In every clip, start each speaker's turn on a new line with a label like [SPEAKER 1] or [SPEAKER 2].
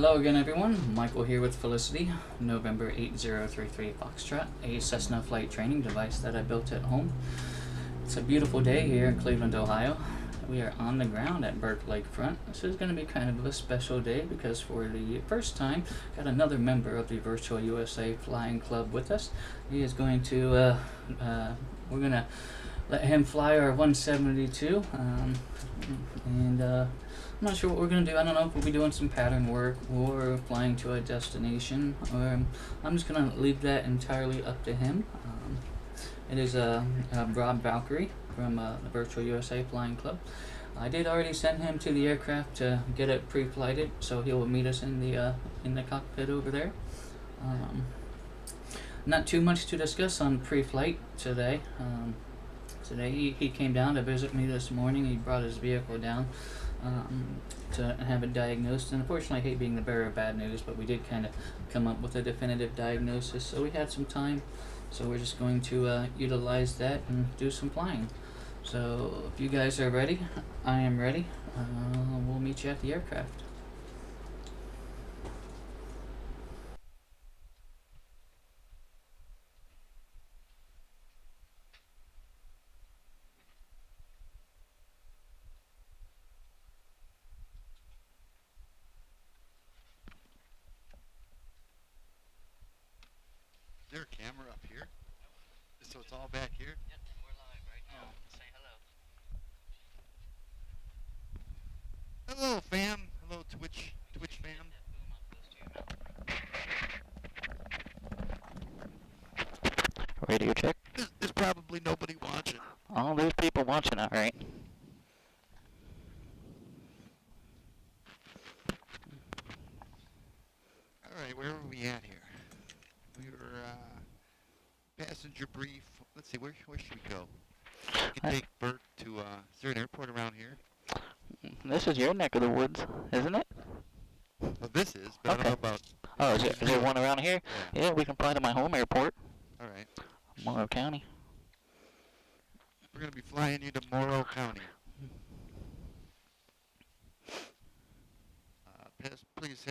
[SPEAKER 1] Hello again, everyone. Michael here with Felicity, November 8033 Foxtrot, a Cessna flight training device that I built at home. It's a beautiful day here in Cleveland, Ohio. We are on the ground at Burke Lakefront. This is going to be kind of a special day because for the first time, got another member of the Virtual USA Flying Club with us. He is going to, we're going to let him fly our 172, and I'm not sure what we're going to do. I don't know if we'll be doing some pattern work or flying to a destination, or I'm just going to leave that entirely up to him. It is a Rob Valkyrie from the Virtual USA Flying Club. I did already send him to the aircraft to get it pre-flighted, so he will meet us in the cockpit over there. Not too much to discuss on pre-flight today. Today he came down to visit me this morning. He brought his vehicle down to have it diagnosed, and unfortunately I hate being the bearer of bad news, but we did kind of come up with a definitive diagnosis, so we had some time, so we're just going to utilize that and do some flying. So if you guys are ready, I am ready. We'll meet you at the aircraft.
[SPEAKER 2] Is there a camera up here? So it's all back here?
[SPEAKER 1] Yep, and we're live right now. Say hello.
[SPEAKER 2] Hello, fam. Hello, Twitch fam.
[SPEAKER 3] Radio check.
[SPEAKER 2] There's probably nobody watching.
[SPEAKER 3] Oh, there's people watching, all right.
[SPEAKER 2] All right, where are we at here? We were passenger brief. Let's see, where should we go? We can take Bert to. Is there an airport around here?
[SPEAKER 3] This is your neck of the woods, isn't it?
[SPEAKER 2] Well, this is, but
[SPEAKER 3] Okay.
[SPEAKER 2] I don't know about.
[SPEAKER 3] Oh, is there one around here? Yeah, we can fly to my home airport.
[SPEAKER 2] All right.
[SPEAKER 3] Morrow County.
[SPEAKER 2] We're gonna be flying you to Morrow County. Please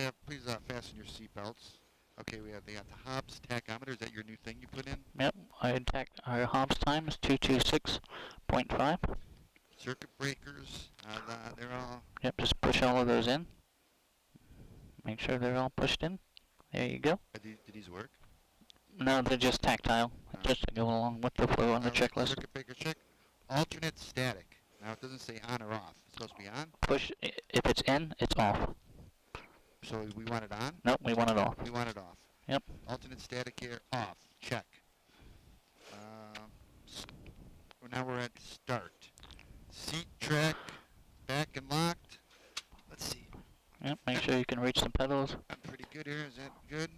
[SPEAKER 2] fasten your seatbelts. Okay, they got the Hobbs tachometer. Is that your new thing you put in?
[SPEAKER 3] Yep, our Hobbs time is 226.5.
[SPEAKER 2] Circuit breakers, they're all.
[SPEAKER 3] Yep, just push all of those in. Make sure they're all pushed in. There you go.
[SPEAKER 2] Did these work?
[SPEAKER 3] No, they're just tactile, just to go along with the flow on the checklist.
[SPEAKER 2] Circuit breaker check. Alternate static. Now it doesn't say on or off. It's supposed to be on.
[SPEAKER 3] Push, if it's in, it's off.
[SPEAKER 2] So we want it on?
[SPEAKER 3] Nope, we want it off.
[SPEAKER 2] We want it off.
[SPEAKER 3] Yep.
[SPEAKER 2] Alternate static air off. Check. Now we're at start. Seat track back and locked. Let's see.
[SPEAKER 3] Yep, make sure you can reach the pedals.
[SPEAKER 2] I'm pretty good here. Is that good?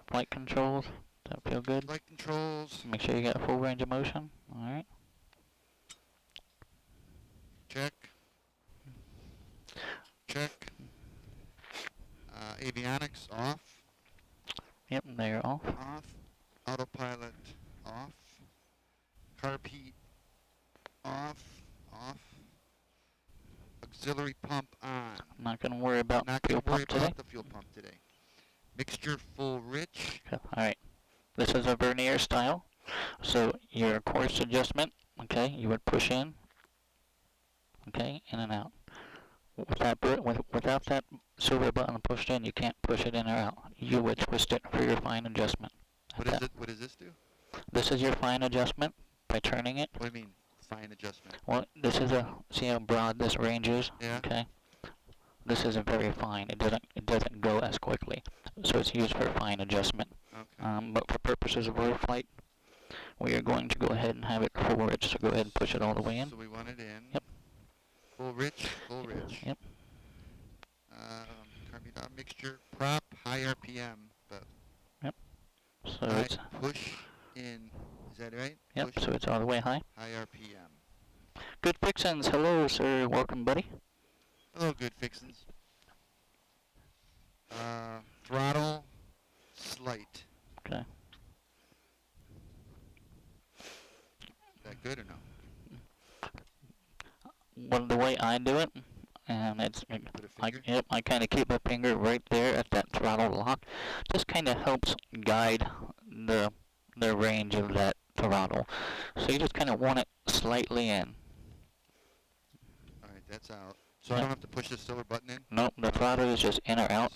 [SPEAKER 3] Flight controls. Does that feel good?
[SPEAKER 2] Flight controls.
[SPEAKER 3] Make sure you got full range of motion. All right.
[SPEAKER 2] Check. Check. Avionics off.
[SPEAKER 3] Yep, they're off.
[SPEAKER 2] Off. Autopilot off. Carb heat off. Off. Auxiliary pump on.
[SPEAKER 3] I'm not going to worry about
[SPEAKER 2] Not
[SPEAKER 3] fuel
[SPEAKER 2] gonna worry
[SPEAKER 3] pump today.
[SPEAKER 2] about the fuel pump today. Mixture full rich.
[SPEAKER 3] Okay. All right. This is a vernier style. So your course adjustment, okay, you would push in, okay, in and out. Without that silver button pushed in, you can't push it in or out. You would twist it for your fine adjustment.
[SPEAKER 2] What is it? What does this do?
[SPEAKER 3] This is your fine adjustment by turning it.
[SPEAKER 2] What do you mean, fine adjustment?
[SPEAKER 3] Well, this is see how broad this range is?
[SPEAKER 2] Yeah.
[SPEAKER 3] Okay. This is a very fine. It doesn't go as quickly, so it's used for fine adjustment.
[SPEAKER 2] Okay.
[SPEAKER 3] But for purposes of our flight, we are going to go ahead and have it full rich. So go ahead and push it all the way in.
[SPEAKER 2] So we want it in.
[SPEAKER 3] Yep.
[SPEAKER 2] Full rich. Full rich.
[SPEAKER 3] Yep.
[SPEAKER 2] Carbon mixture prop high RPM, but.
[SPEAKER 3] Yep. So
[SPEAKER 2] high
[SPEAKER 3] it's
[SPEAKER 2] push in. Is that right?
[SPEAKER 3] yep.
[SPEAKER 2] Push
[SPEAKER 3] So it's all the way high.
[SPEAKER 2] high RPM.
[SPEAKER 3] Good fixins. Hello, sir. Welcome, buddy.
[SPEAKER 2] Hello, good fixins. Throttle slight.
[SPEAKER 3] Okay.
[SPEAKER 2] Is that good or no?
[SPEAKER 3] Well, the way I do it, and it's
[SPEAKER 2] Put a finger?
[SPEAKER 3] yep, I kind of keep my finger right there at that throttle lock. Just kind of helps guide the range of that throttle. So you just kind of want it slightly in.
[SPEAKER 2] Alright, that's out. So I don't have to push the silver button in?
[SPEAKER 3] Nope, the throttle is just in or out.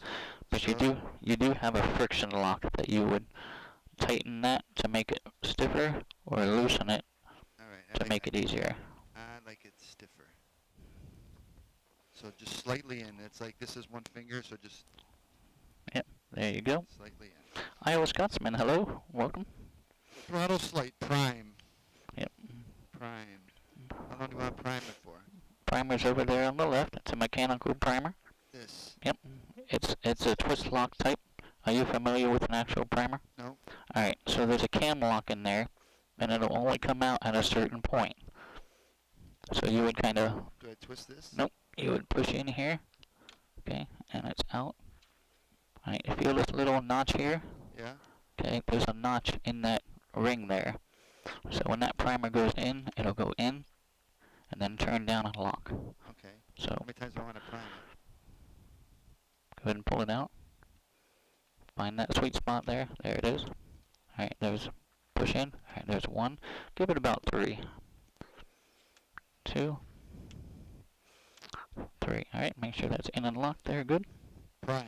[SPEAKER 3] But
[SPEAKER 2] So,
[SPEAKER 3] you do have a friction lock that you would tighten that to make it stiffer, or loosen it
[SPEAKER 2] alright,
[SPEAKER 3] to make it easier.
[SPEAKER 2] I like it stiffer. So just slightly in. It's like this is one finger, so just
[SPEAKER 3] Yep, there you go.
[SPEAKER 2] slightly in.
[SPEAKER 3] Iowa Scotsman, hello, welcome.
[SPEAKER 2] Throttle slight prime.
[SPEAKER 3] Yep.
[SPEAKER 2] Prime. How long do you want to prime it for?
[SPEAKER 3] Primer's over there on the left. It's a mechanical primer.
[SPEAKER 2] This.
[SPEAKER 3] Yep. It's a twist lock type. Are you familiar with an actual primer?
[SPEAKER 2] No.
[SPEAKER 3] Alright, so there's a cam lock in there, and it'll only come out at a certain point. So you would kind of...
[SPEAKER 2] Do I twist this?
[SPEAKER 3] Nope. You would push in here, okay, and it's out. Alright, you feel this little notch here?
[SPEAKER 2] Yeah.
[SPEAKER 3] Okay, there's a notch in that ring there. So when that primer goes in, it'll go in, and then turn down and lock.
[SPEAKER 2] Okay.
[SPEAKER 3] So
[SPEAKER 2] How many times do I want to prime it?
[SPEAKER 3] go ahead and pull it out. Find that sweet spot there. There it is. Alright, there's push in. Alright, there's 1. Give it about 3. 2. 3. Alright, make sure that's in and locked there. Good.
[SPEAKER 2] Primed.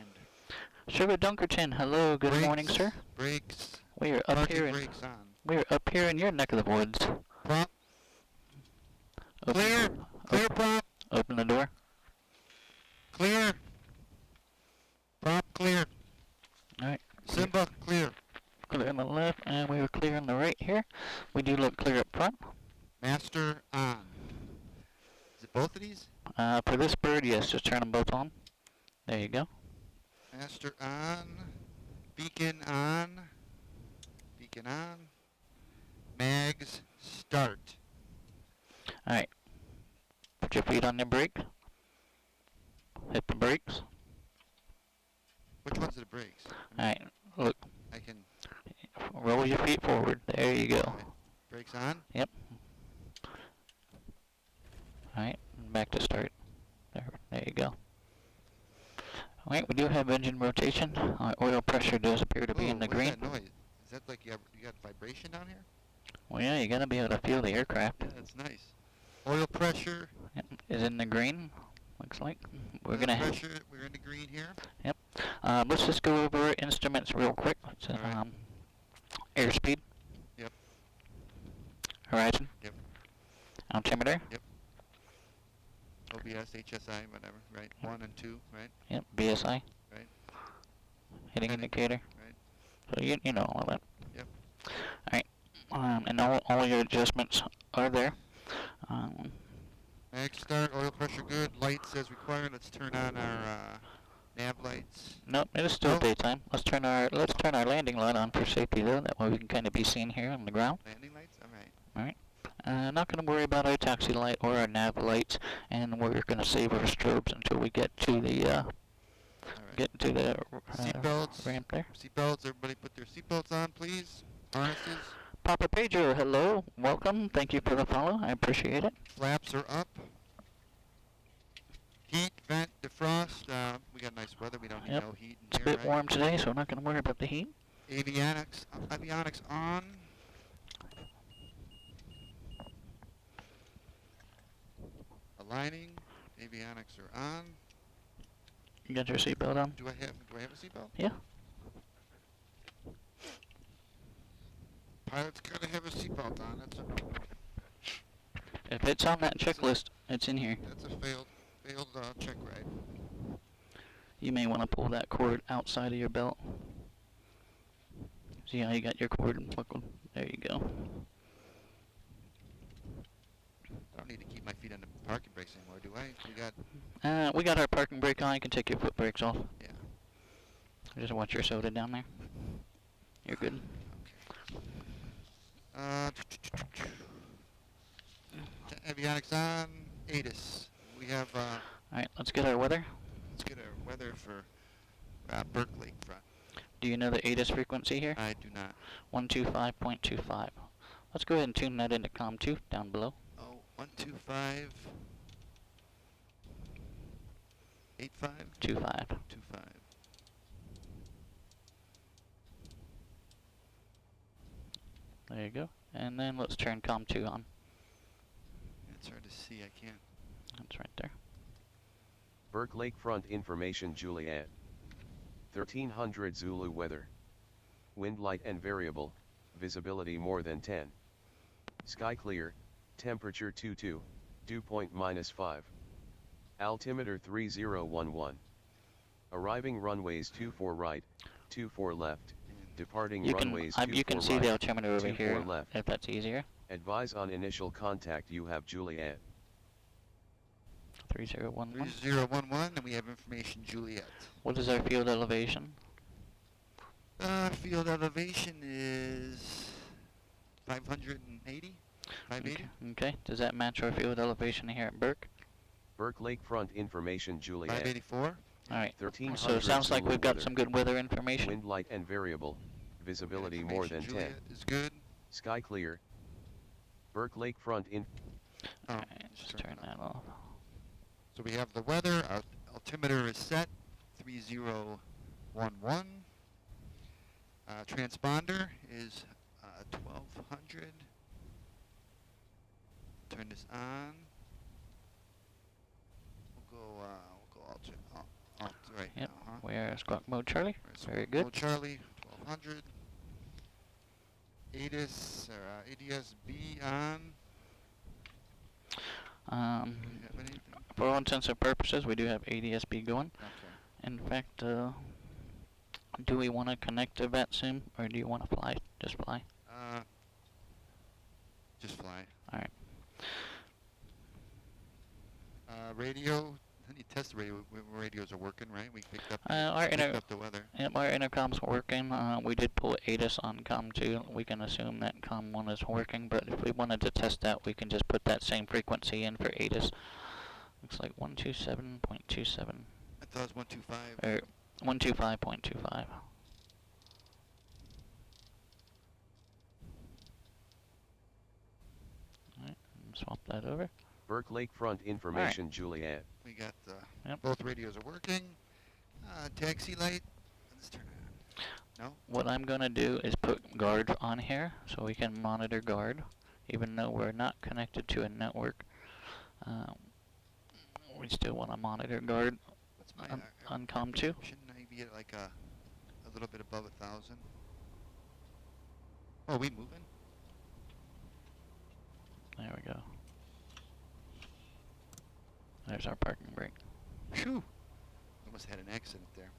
[SPEAKER 3] Sugar Dunkerton, hello. Good morning, sir.
[SPEAKER 2] Brakes.
[SPEAKER 3] We are up
[SPEAKER 2] Parking
[SPEAKER 3] here.
[SPEAKER 2] brakes on.
[SPEAKER 3] We're up here in your neck of the woods.
[SPEAKER 2] Prop.
[SPEAKER 3] Open,
[SPEAKER 2] Clear. Clear prop.
[SPEAKER 3] open the door.
[SPEAKER 2] Clear. Prop clear.
[SPEAKER 3] Alright.
[SPEAKER 2] Simba clear.
[SPEAKER 3] Clear on the left, and we were clear on the right here. We do look clear up front.
[SPEAKER 2] Master on. Is it both of these?
[SPEAKER 3] For this bird, yes, just turn them both on. There you go.
[SPEAKER 2] Master on. Beacon on. Beacon on. Mags start.
[SPEAKER 3] Alright. Put your feet on the brake. Hit the brakes.
[SPEAKER 2] Which ones are the brakes?
[SPEAKER 3] Alright, look.
[SPEAKER 2] I can.
[SPEAKER 3] Roll your feet forward. There you go.
[SPEAKER 2] Right. Brakes on.
[SPEAKER 3] Yep. Alright, back to start. There you go. Alright, we do have engine rotation. Oil pressure does appear to be in the
[SPEAKER 2] what's
[SPEAKER 3] green.
[SPEAKER 2] that noise? Is that like you got vibration down here?
[SPEAKER 3] Well, yeah, you gotta be able to feel the aircraft.
[SPEAKER 2] Yeah, that's nice. Oil pressure.
[SPEAKER 3] Yep, is in the green. Looks like we're
[SPEAKER 2] Oil
[SPEAKER 3] gonna.
[SPEAKER 2] pressure. We're in the green here.
[SPEAKER 3] Yep. Let's just go over our instruments real quick. So,
[SPEAKER 2] Alright.
[SPEAKER 3] Airspeed.
[SPEAKER 2] Yep.
[SPEAKER 3] Horizon.
[SPEAKER 2] Yep.
[SPEAKER 3] Altimeter.
[SPEAKER 2] Yep. OBS, HSI, whatever. Right. 1 and 2. Right.
[SPEAKER 3] Yep. BSI.
[SPEAKER 2] Right.
[SPEAKER 3] Hitting
[SPEAKER 2] Heading.
[SPEAKER 3] indicator.
[SPEAKER 2] Right.
[SPEAKER 3] So you know all that.
[SPEAKER 2] Yep.
[SPEAKER 3] Alright. And all your adjustments are there.
[SPEAKER 2] Mag start. Oil pressure good. Lights as required. Let's turn on our nav lights.
[SPEAKER 3] Nope, it is still
[SPEAKER 2] No.
[SPEAKER 3] daytime. Let's turn our landing light on for safety though. That way we can kind of be seen here on the ground.
[SPEAKER 2] Landing lights. All right.
[SPEAKER 3] Not going to worry about our taxi light or our nav lights, and we're going to save our strobes until we get to the
[SPEAKER 2] All right.
[SPEAKER 3] get to the
[SPEAKER 2] Seatbelts.
[SPEAKER 3] ramp there.
[SPEAKER 2] Seatbelts. Everybody put their seatbelts on, please. Harnesses.
[SPEAKER 3] Papa Pedro, hello, welcome. Thank you for the follow. I appreciate it.
[SPEAKER 2] Flaps are up. Heat, vent, defrost. We got nice weather. We don't need
[SPEAKER 3] Yep.
[SPEAKER 2] no heat in
[SPEAKER 3] It's a
[SPEAKER 2] here,
[SPEAKER 3] bit
[SPEAKER 2] right?
[SPEAKER 3] warm today, so we're not going to worry about the heat.
[SPEAKER 2] Avionics on. Aligning. Avionics are on.
[SPEAKER 3] You got your seatbelt on?
[SPEAKER 2] Do I have a seatbelt?
[SPEAKER 3] Yeah.
[SPEAKER 2] Pilot's gotta have a seatbelt on.
[SPEAKER 3] If it's on that checklist, it's in here.
[SPEAKER 2] That's a failed check ride.
[SPEAKER 3] You may want to pull that cord outside of your belt. See how you got your cord buckled? There you go.
[SPEAKER 2] I don't need to keep my feet on the parking brakes anymore, do I?
[SPEAKER 3] We got our parking brake on. You can take your foot brakes off.
[SPEAKER 2] Yeah.
[SPEAKER 3] Just watch your soda down there. You're good.
[SPEAKER 2] Avionics on. ATIS. We have.
[SPEAKER 3] Alright, let's get our weather.
[SPEAKER 2] Let's get our weather for Berkeley front.
[SPEAKER 3] Do you know the ATIS frequency here?
[SPEAKER 2] I do not.
[SPEAKER 3] 125.25. Let's go ahead and tune that into COM2 down below.
[SPEAKER 2] Oh, 125. 85?
[SPEAKER 3] 25.
[SPEAKER 2] 25.
[SPEAKER 3] There you go. And then let's turn COM 2 on.
[SPEAKER 2] It's hard to see. I can't.
[SPEAKER 3] That's right there.
[SPEAKER 4] Burke Lakefront information Juliet. 1300 Zulu weather. Wind light and variable, visibility more than 10. Sky clear, temperature 22, dew point -5. Altimeter 3011. Arriving runways 24 right, 24 left. Departing runways 24 right,
[SPEAKER 3] you can see the altimeter over
[SPEAKER 4] 24
[SPEAKER 3] here,
[SPEAKER 4] left.
[SPEAKER 3] if that's easier.
[SPEAKER 4] Advise on initial contact you have Juliet.
[SPEAKER 3] 3011.
[SPEAKER 2] 3011, and we have information Juliet.
[SPEAKER 3] What is our field elevation?
[SPEAKER 2] Field elevation is 580? 580?
[SPEAKER 3] Okay. Does that match our field elevation here at Burke?
[SPEAKER 4] Burke Lakefront information Juliet.
[SPEAKER 2] 584?
[SPEAKER 3] Alright.
[SPEAKER 4] 1300
[SPEAKER 3] So it sounds like
[SPEAKER 4] Zulu
[SPEAKER 3] we've got
[SPEAKER 4] weather.
[SPEAKER 3] some good weather information.
[SPEAKER 4] Wind light and variable, visibility more than 10.
[SPEAKER 2] Juliet is good.
[SPEAKER 4] Sky clear. Burke Lakefront in.
[SPEAKER 2] Oh,
[SPEAKER 3] Alright, just turn that off.
[SPEAKER 2] So we have the weather. Our altimeter is set, 3011. Transponder is 1200. Turn this on. We'll go alt right
[SPEAKER 3] Yep.
[SPEAKER 2] now, huh?
[SPEAKER 3] We're squawk mode Charlie.
[SPEAKER 2] Right, so
[SPEAKER 3] Very
[SPEAKER 2] we'll
[SPEAKER 3] good.
[SPEAKER 2] go Charlie, 1200. ADS-B on. Do we have anything?
[SPEAKER 3] For all intents and purposes, we do have ADS-B going.
[SPEAKER 2] Okay.
[SPEAKER 3] In fact, do we want to connect to VATSIM, or do you want to fly? Just fly.
[SPEAKER 2] Just fly.
[SPEAKER 3] Alright.
[SPEAKER 2] Radio. I need to test the radio. Radios are working, right? We picked up,
[SPEAKER 3] Our
[SPEAKER 2] up the weather.
[SPEAKER 3] Yep, our intercom's working. We did pull ATIS on COM 2. We can assume that COM 1 is working, but if we wanted to test that, we can just put that same frequency in for ATIS. Looks like 127.27,
[SPEAKER 2] I thought it was 125.
[SPEAKER 3] or 125.25. Alright, swap that over.
[SPEAKER 4] Burke Lakefront information Juliet.
[SPEAKER 2] We got
[SPEAKER 3] Yep.
[SPEAKER 2] both radios are working. Taxi light. Let's turn it on. No?
[SPEAKER 3] What I'm going to do is put guard on here so we can monitor guard, even though we're not connected to a network. We still want to monitor guard
[SPEAKER 2] What's my
[SPEAKER 3] on COM 2.
[SPEAKER 2] Shouldn't I be at like a little bit above 1,000? Oh, we moving?
[SPEAKER 3] There we go. There's our parking brake.
[SPEAKER 2] Phew! Almost had an accident there.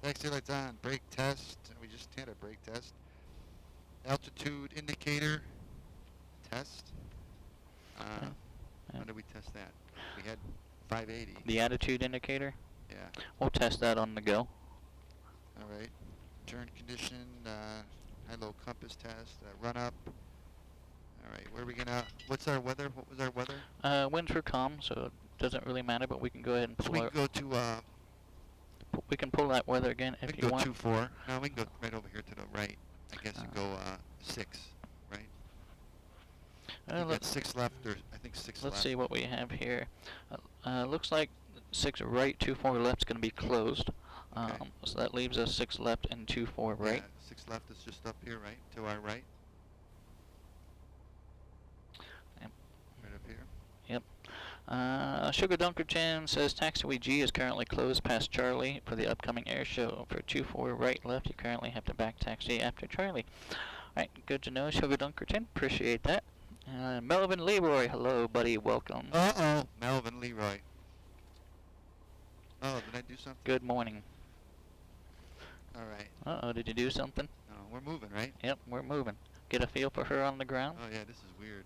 [SPEAKER 2] Taxi lights on. Brake test. We just had a brake test. Altitude indicator test.
[SPEAKER 3] Yeah.
[SPEAKER 2] When did we test that? We had 580.
[SPEAKER 3] The attitude indicator,
[SPEAKER 2] Yeah.
[SPEAKER 3] we'll test that on the go.
[SPEAKER 2] All right. Turn condition. High-low compass test. Run up. All right. Where are we gonna? What's our weather? What was our weather?
[SPEAKER 3] Winds are calm, so it doesn't really matter, but we can go ahead and
[SPEAKER 2] So
[SPEAKER 3] pull
[SPEAKER 2] we
[SPEAKER 3] our,
[SPEAKER 2] can go to.
[SPEAKER 3] we can pull that weather again
[SPEAKER 2] We
[SPEAKER 3] if
[SPEAKER 2] can
[SPEAKER 3] you
[SPEAKER 2] go
[SPEAKER 3] want.
[SPEAKER 2] 2-4. No, we can go right over here to the right. I guess and go 6, right? I think
[SPEAKER 3] Let's
[SPEAKER 2] that's 6 left, or I think 6 left.
[SPEAKER 3] let's see what we have here. Looks like 6 right, 2-4 left's going to be closed.
[SPEAKER 2] Okay.
[SPEAKER 3] So that leaves us 6 left and 2-4 right.
[SPEAKER 2] Yeah, 6 left is just up here, right? To our right.
[SPEAKER 3] Yep.
[SPEAKER 2] Right up here.
[SPEAKER 3] Sugar Dunkerton says taxiway G is currently closed past Charlie for the upcoming air show. For 2-4 right left, you currently have to back taxi after Charlie. Alright, good to know, Sugar Dunkerton. Appreciate that. Melvin Leroy, hello, buddy. Welcome.
[SPEAKER 2] Uh-oh, Melvin Leroy. Oh, did I do something?
[SPEAKER 3] Good morning.
[SPEAKER 2] All right.
[SPEAKER 3] Uh-oh, did you do something?
[SPEAKER 2] Oh, we're moving, right?
[SPEAKER 3] Yep, we're moving. Get a feel for her on the ground.
[SPEAKER 2] Oh, yeah, this is weird.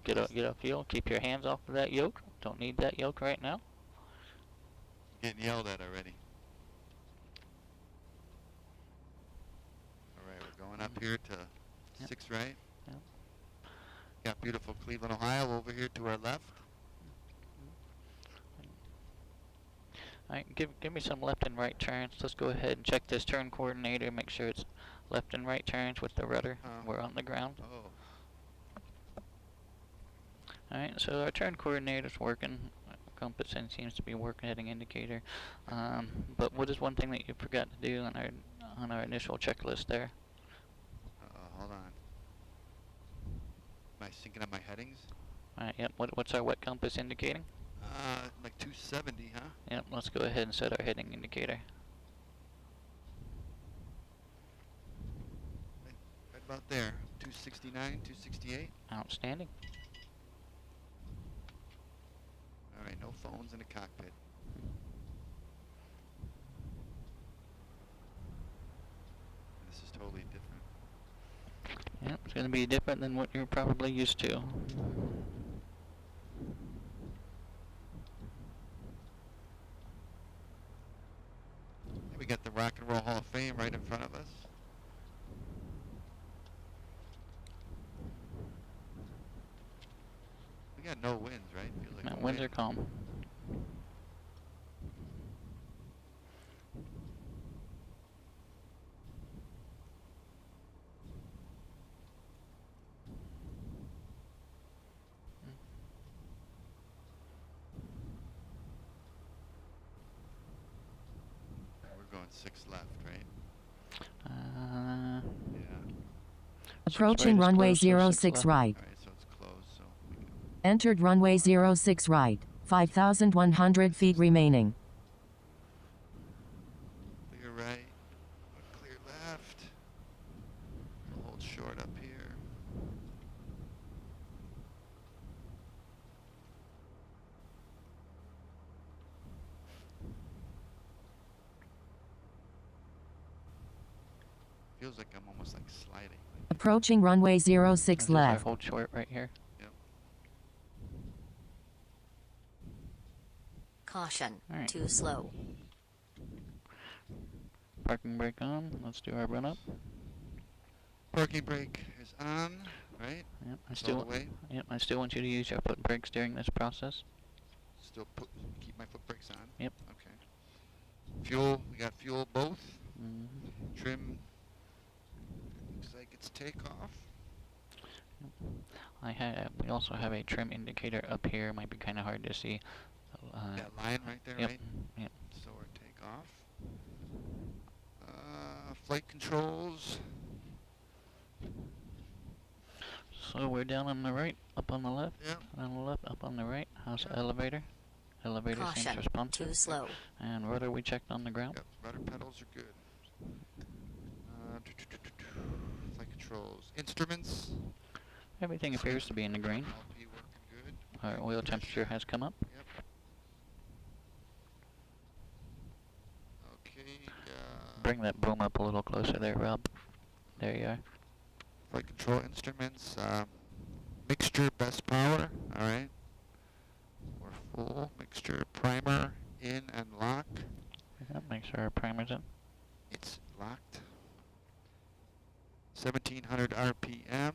[SPEAKER 3] Get a feel. Keep your hands off of that yoke. Don't need that yoke right now.
[SPEAKER 2] Getting yelled at already. All right, we're going up here to
[SPEAKER 3] Yep.
[SPEAKER 2] 6 right.
[SPEAKER 3] Yep.
[SPEAKER 2] Got beautiful Cleveland, Ohio over here to our left.
[SPEAKER 3] Alright, give me some left and right turns. Let's go ahead and check this turn coordinator. Make sure it's left and right turns with the rudder. We're on the ground.
[SPEAKER 2] Oh.
[SPEAKER 3] Alright, so our turn coordinator's working. compass and seems to be working heading indicator. But what is one thing that you forgot to do on our initial checklist there?
[SPEAKER 2] Hold on. Am I syncing up my headings?
[SPEAKER 3] Alright, yep. What's our wet compass indicating?
[SPEAKER 2] Like 270, huh?
[SPEAKER 3] Yep, let's go ahead and set our heading indicator.
[SPEAKER 2] Right about there. 269, 268.
[SPEAKER 3] Outstanding.
[SPEAKER 2] Alright, no phones in the cockpit. This is totally different.
[SPEAKER 3] Yep, it's going to be different than what you're probably used to.
[SPEAKER 2] We got the Rock and Roll Hall of Fame right in front of us. We got no winds, right? Feels like
[SPEAKER 3] No,
[SPEAKER 2] no
[SPEAKER 3] winds are
[SPEAKER 2] wind.
[SPEAKER 3] calm.
[SPEAKER 2] We're going 6 left, right? Yeah.
[SPEAKER 5] Approaching
[SPEAKER 3] right is
[SPEAKER 5] runway
[SPEAKER 3] closed, so
[SPEAKER 5] 06
[SPEAKER 3] 6
[SPEAKER 5] right.
[SPEAKER 2] Alright, so it's closed, so we can
[SPEAKER 5] Entered runway 06 right. 5,100 feet remaining.
[SPEAKER 2] clear right, clear left. We'll hold short up here. Feels like I'm almost like sliding.
[SPEAKER 5] Approaching runway 06
[SPEAKER 3] This is our
[SPEAKER 5] left.
[SPEAKER 3] hold short right here.
[SPEAKER 2] Yep.
[SPEAKER 6] Caution,
[SPEAKER 3] Alright.
[SPEAKER 6] too slow.
[SPEAKER 3] Parking brake on. Let's do our run up.
[SPEAKER 2] Parking brake is on, right?
[SPEAKER 3] Yep,
[SPEAKER 2] It's all the way.
[SPEAKER 3] I still want you to use your foot brakes during this process.
[SPEAKER 2] Still keep my foot brakes on.
[SPEAKER 3] Yep.
[SPEAKER 2] Okay. Fuel, we got fuel both.
[SPEAKER 3] Mm-hmm.
[SPEAKER 2] Trim, looks like it's takeoff.
[SPEAKER 3] We also have a trim indicator up here. Might be kind of hard to see.
[SPEAKER 2] That line right there,
[SPEAKER 3] Yep.
[SPEAKER 2] right?
[SPEAKER 3] Yep.
[SPEAKER 2] So we're takeoff. Flight controls.
[SPEAKER 3] So we're down on the right, up on the left,
[SPEAKER 2] Yep.
[SPEAKER 3] on the left, up on the right. How's the
[SPEAKER 2] Yep.
[SPEAKER 3] elevator? Elevator seems
[SPEAKER 6] Caution,
[SPEAKER 3] responsive.
[SPEAKER 6] too slow.
[SPEAKER 3] And rudder we checked on the ground.
[SPEAKER 2] Yep. Rudder pedals are good. Flight controls. Instruments.
[SPEAKER 3] Everything appears to be in the green.
[SPEAKER 2] LP working good.
[SPEAKER 3] Our oil temperature has come up.
[SPEAKER 2] Yep. Okay.
[SPEAKER 3] Bring that boom up a little closer there, Rob. There you are.
[SPEAKER 2] Flight control instruments. Mixture best power. All right. We're full. Mixture primer in and lock.
[SPEAKER 3] Yep, make sure our primer's in.
[SPEAKER 2] It's locked. 1700 RPM.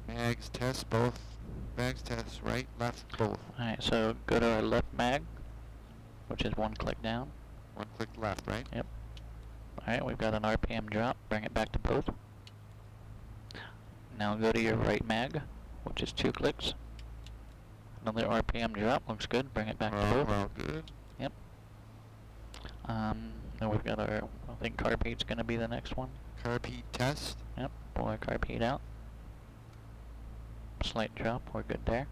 [SPEAKER 2] Mags test both. Mags test right, left, both.
[SPEAKER 3] Alright, so go to our left mag, which is one click down.
[SPEAKER 2] One click left, right?
[SPEAKER 3] Yep. Alright, we've got an RPM drop. Bring it back to both. Now go to your right mag, which is 2 clicks. Another RPM drop. Looks good. Bring it back to both.
[SPEAKER 2] We're all good.
[SPEAKER 3] Yep. Then we've got our, I think carb heat's going to be the next one.
[SPEAKER 2] Carb heat test.
[SPEAKER 3] Yep, pull our carb heat out. Slight drop, we're good there.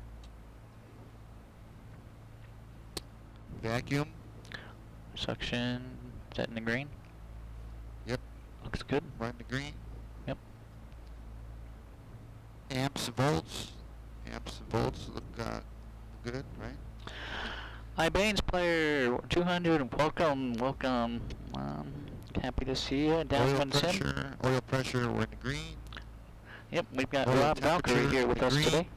[SPEAKER 2] Vacuum.
[SPEAKER 3] Suction, set in the green.
[SPEAKER 2] Yep.
[SPEAKER 3] Looks good.
[SPEAKER 2] Right in the green.
[SPEAKER 3] Yep.
[SPEAKER 2] Amps, volts. Amps and volts look good, right?
[SPEAKER 3] Hi Baines player 200, welcome. Happy to see you. Downwind Sim.
[SPEAKER 2] Oil pressure, we're in the green.
[SPEAKER 3] Yep, we've got
[SPEAKER 2] Oil
[SPEAKER 3] Rob Valkyrie
[SPEAKER 2] temperature,
[SPEAKER 3] here with us
[SPEAKER 2] green.
[SPEAKER 3] today.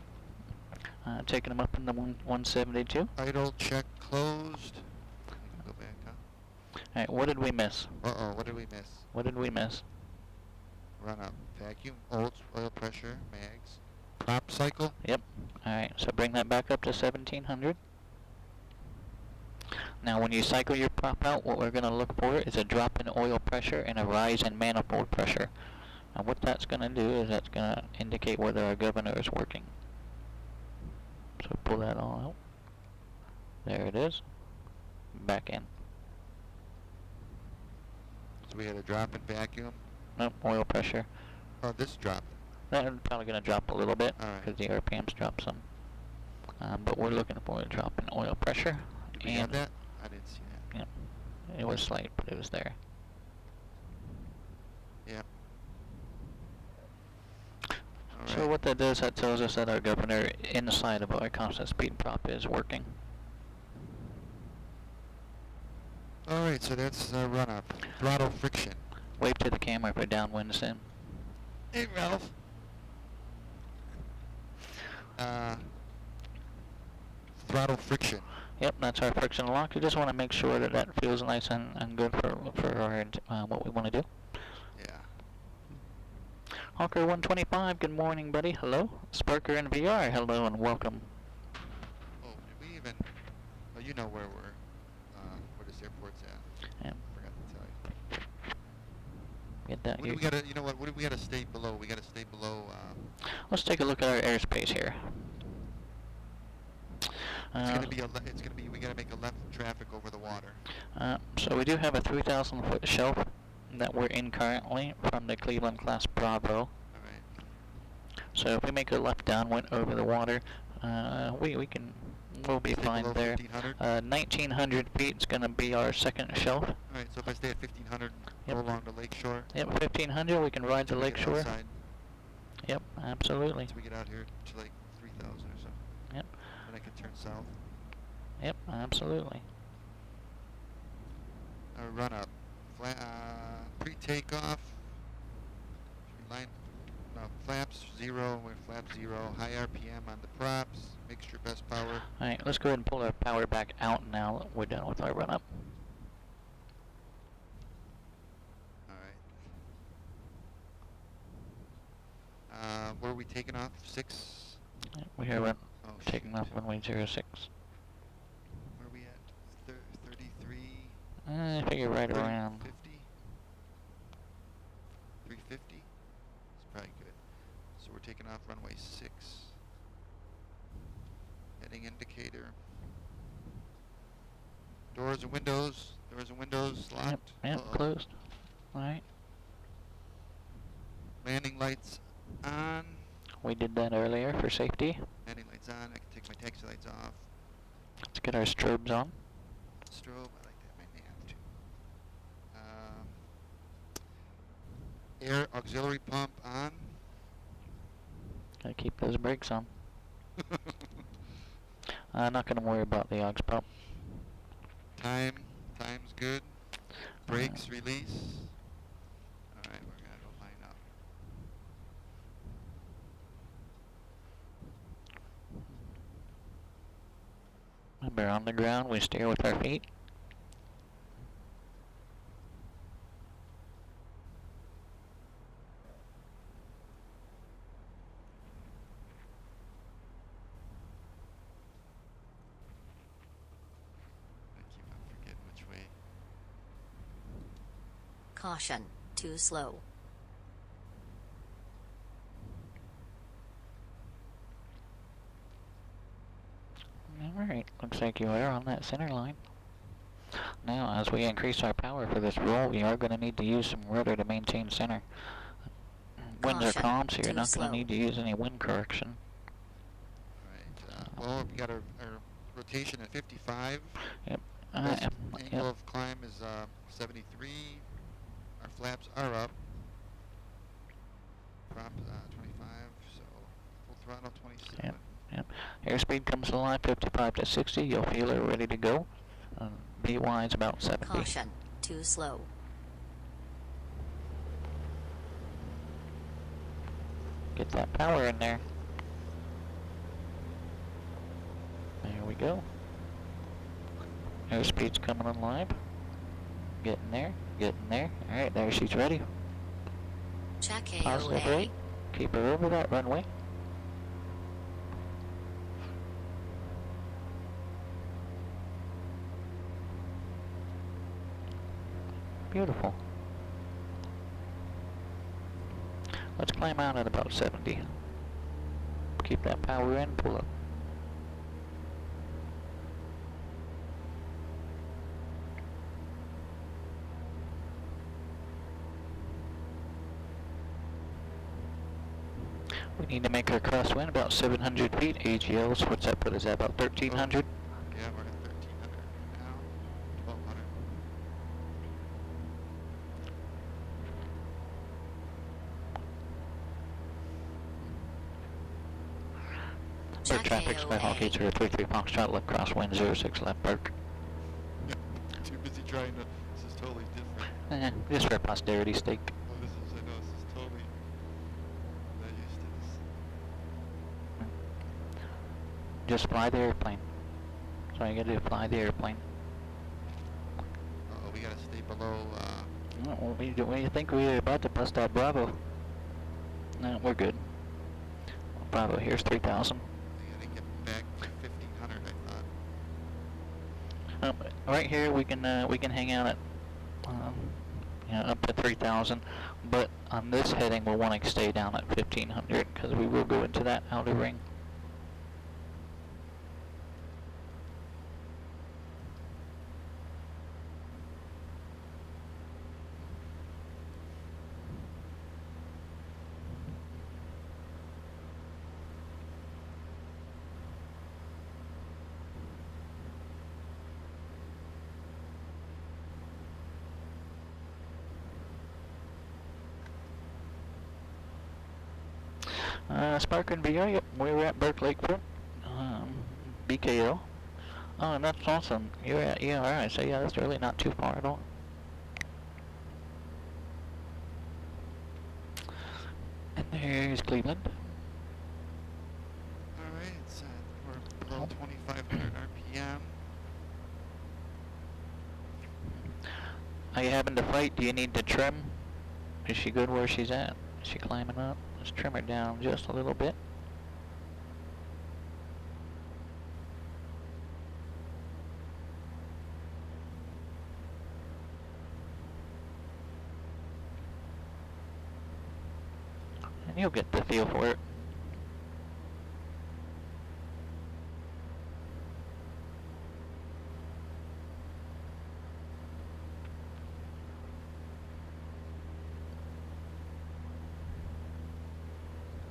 [SPEAKER 3] Taking him up in the 172.
[SPEAKER 2] Idle check closed. You can go back, huh?
[SPEAKER 3] Alright, what did we miss?
[SPEAKER 2] Uh-oh, what did we miss?
[SPEAKER 3] What did we miss?
[SPEAKER 2] Run up. Vacuum, volts, oil pressure, mags. Prop cycle.
[SPEAKER 3] Yep. Alright, so bring that back up to 1700. Now when you cycle your prop out, what we're going to look for is a drop in oil pressure and a rise in manifold pressure. And what that's going to do is that's going to indicate whether our governor is working. So pull that all out. There it is. Back in.
[SPEAKER 2] So we had a drop in vacuum.
[SPEAKER 3] Nope, oil pressure.
[SPEAKER 2] Oh, this dropped.
[SPEAKER 3] That's probably going to drop a little bit
[SPEAKER 2] Alright.
[SPEAKER 3] because the RPMs dropped some. But we're looking for a drop in oil pressure.
[SPEAKER 2] Did we have that? I didn't see that.
[SPEAKER 3] Yep. It was slight, but it was there.
[SPEAKER 2] Yep.
[SPEAKER 3] So what that does, that tells us that our governor inside of our constant speed prop is working.
[SPEAKER 2] Alright, so that's run up. Throttle friction.
[SPEAKER 3] Wave to the camera for downwind in.
[SPEAKER 2] Hey, Ralph. Throttle friction.
[SPEAKER 3] Yep, that's our friction lock. You just want to make sure that that feels nice and good for our what we want to do.
[SPEAKER 2] Yeah.
[SPEAKER 3] Hawker 125, good morning, buddy. Hello. Sparker in VR, hello and welcome.
[SPEAKER 2] Oh, did we even... Oh, you know where where this airport's at.
[SPEAKER 3] Yeah.
[SPEAKER 2] Forgot to tell you.
[SPEAKER 3] Get that
[SPEAKER 2] What do
[SPEAKER 3] here.
[SPEAKER 2] we gotta, you know what do we gotta stay below? We gotta stay below,
[SPEAKER 3] Let's take a look at our airspace here.
[SPEAKER 2] we gotta make a left traffic over the water.
[SPEAKER 3] So we do have a 3,000 foot shelf that we're in currently from the Cleveland class Bravo.
[SPEAKER 2] Alright.
[SPEAKER 3] So if we make a left downwind over the water, we'll be
[SPEAKER 2] Stay
[SPEAKER 3] fine
[SPEAKER 2] below
[SPEAKER 3] there.
[SPEAKER 2] 1,500?
[SPEAKER 3] 1,900 feet is going to be our second shelf.
[SPEAKER 2] Alright, so if I stay at 1,500,
[SPEAKER 3] Yep.
[SPEAKER 2] go along the lake shore.
[SPEAKER 3] Yep, 1,500, we can ride the
[SPEAKER 2] till we
[SPEAKER 3] lake
[SPEAKER 2] get
[SPEAKER 3] shore.
[SPEAKER 2] outside,
[SPEAKER 3] Yep, absolutely.
[SPEAKER 2] till we get out here to like 3,000 or so.
[SPEAKER 3] Yep.
[SPEAKER 2] Then I can turn south.
[SPEAKER 3] Yep, absolutely.
[SPEAKER 2] Run up. Pre-takeoff. Line. No, flaps 0. We're flap 0. High RPM on the props. Mixture best power.
[SPEAKER 3] Alright, let's go ahead and pull our power back out now that we're done with our run up.
[SPEAKER 2] Alright. Where are we taking off? 6?
[SPEAKER 3] Yep, we have it
[SPEAKER 2] Oh,
[SPEAKER 3] taking
[SPEAKER 2] shoot.
[SPEAKER 3] off runway 06.
[SPEAKER 2] Where are we at? 33?
[SPEAKER 3] I figure right around.
[SPEAKER 2] 50? 350? It's probably good. So we're taking off runway 6. Heading indicator. Doors and windows. Locked.
[SPEAKER 3] Yep,
[SPEAKER 2] Uh-oh.
[SPEAKER 3] closed. Alright.
[SPEAKER 2] Landing lights on.
[SPEAKER 3] We did that earlier for safety.
[SPEAKER 2] Landing lights on. I can take my taxi lights off.
[SPEAKER 3] Let's get our strobes on.
[SPEAKER 2] Strobe. I like that. My nav too. Air auxiliary pump on.
[SPEAKER 3] Gotta keep those brakes on. Not gonna worry about the aux pump.
[SPEAKER 2] Time's good. Brakes release. Alright, we're gonna go line up.
[SPEAKER 3] Remember, on the ground, we steer with our feet.
[SPEAKER 2] I keep on forgetting which way.
[SPEAKER 6] Caution, too slow.
[SPEAKER 3] Alright, looks like you are on that center line. Now, as we increase our power for this roll, we are going to need to use some rudder to maintain center. Winds are
[SPEAKER 6] Caution,
[SPEAKER 3] calm, so you're
[SPEAKER 6] too
[SPEAKER 3] not going
[SPEAKER 6] slow.
[SPEAKER 3] to need to use any wind correction.
[SPEAKER 2] Alright, well, we got our rotation at 55.
[SPEAKER 3] Yep.
[SPEAKER 2] Best
[SPEAKER 3] Yep.
[SPEAKER 2] angle of climb is 73. Our flaps are up. Prop 25, so full throttle 27.
[SPEAKER 3] Yep. Yep. Airspeed comes alive 55 to 60. You'll feel it ready to go. VY is about 70.
[SPEAKER 6] Caution, too slow.
[SPEAKER 3] Get that power in there. There we go. Airspeed's coming alive. Getting there. Alright, there she's ready.
[SPEAKER 6] Check
[SPEAKER 3] Positive
[SPEAKER 6] AOA.
[SPEAKER 3] rate. Keep her over that runway. Beautiful. Let's climb out at about 70. Keep that power in, pull up. We need to make our crosswind about 700 feet. AGLs, what's that put us at, about 1300?
[SPEAKER 2] Yeah, we're at 1300 now. 1200.
[SPEAKER 3] Bird
[SPEAKER 6] Check
[SPEAKER 3] traffic, Skyhawk
[SPEAKER 6] AOA.
[SPEAKER 3] 8033 Foxtrot, left crosswind 06 left Bird.
[SPEAKER 2] Too busy trying to. This is totally different.
[SPEAKER 3] Just for posterity's sake.
[SPEAKER 2] Oh, this is. I know this is totally. I'm not used to this.
[SPEAKER 3] Just fly the airplane. That's all you gotta do, fly the airplane.
[SPEAKER 2] We gotta stay below.
[SPEAKER 3] What do you think? We're about to bust out Bravo. No, we're good. Bravo, here's 3000.
[SPEAKER 2] We gotta get back to 1500. I thought.
[SPEAKER 3] Right here we can hang out at up to 3000, but on this heading we'll want to stay down at 1500 because we will go into that outer ring. Sparkin VR, yep, we were at Burke Lakefront, BKL. Oh, and that's awesome. You're at ERI, so yeah, that's really not too far at all. And there's Cleveland.
[SPEAKER 2] Alright, it's we're below 2500 RPM.
[SPEAKER 3] Are you having to fight? Do you need to trim? Is she good where she's at? Is she climbing up? Let's trim her down just a little bit. And you'll get the feel for it.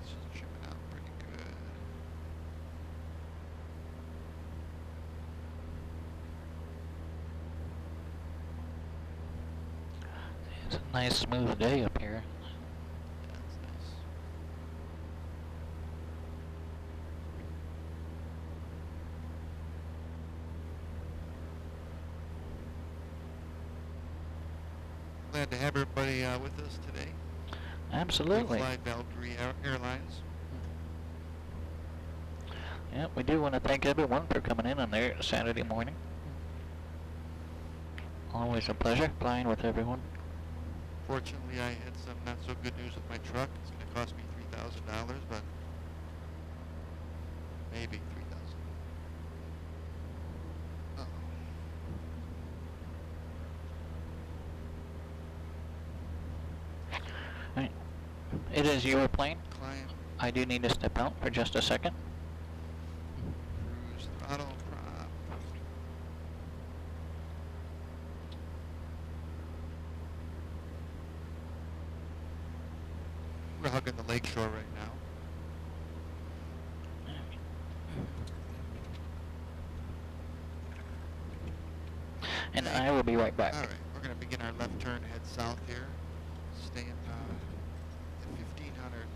[SPEAKER 2] This is trimming out pretty good.
[SPEAKER 3] It's a nice smooth day up here.
[SPEAKER 2] That's nice. Glad to have everybody with us today.
[SPEAKER 3] Absolutely.
[SPEAKER 2] We fly Valkyrie Airlines.
[SPEAKER 3] Yeah, we do want to thank everyone for coming in on their Saturday morning. Always a pleasure flying with everyone.
[SPEAKER 2] Fortunately, I had some not so good news with my truck. It's going to cost me $3,000, but maybe $3,000. Uh-oh.
[SPEAKER 3] Alright. It is your plane.
[SPEAKER 2] Climb,
[SPEAKER 3] I do need to step out for just a second.
[SPEAKER 2] cruise, throttle, prop. We're hugging the lakeshore right now.
[SPEAKER 3] And I will be right back.
[SPEAKER 2] All right, we're going to begin our left turn, head south here. Staying at 1500.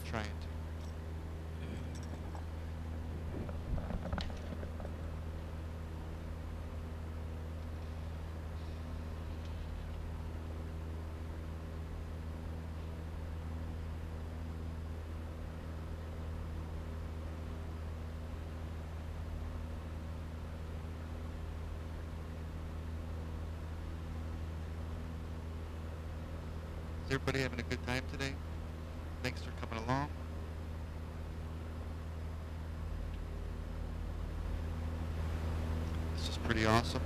[SPEAKER 2] Trying to. Is everybody having a good time today? Thanks for coming along. This is pretty awesome.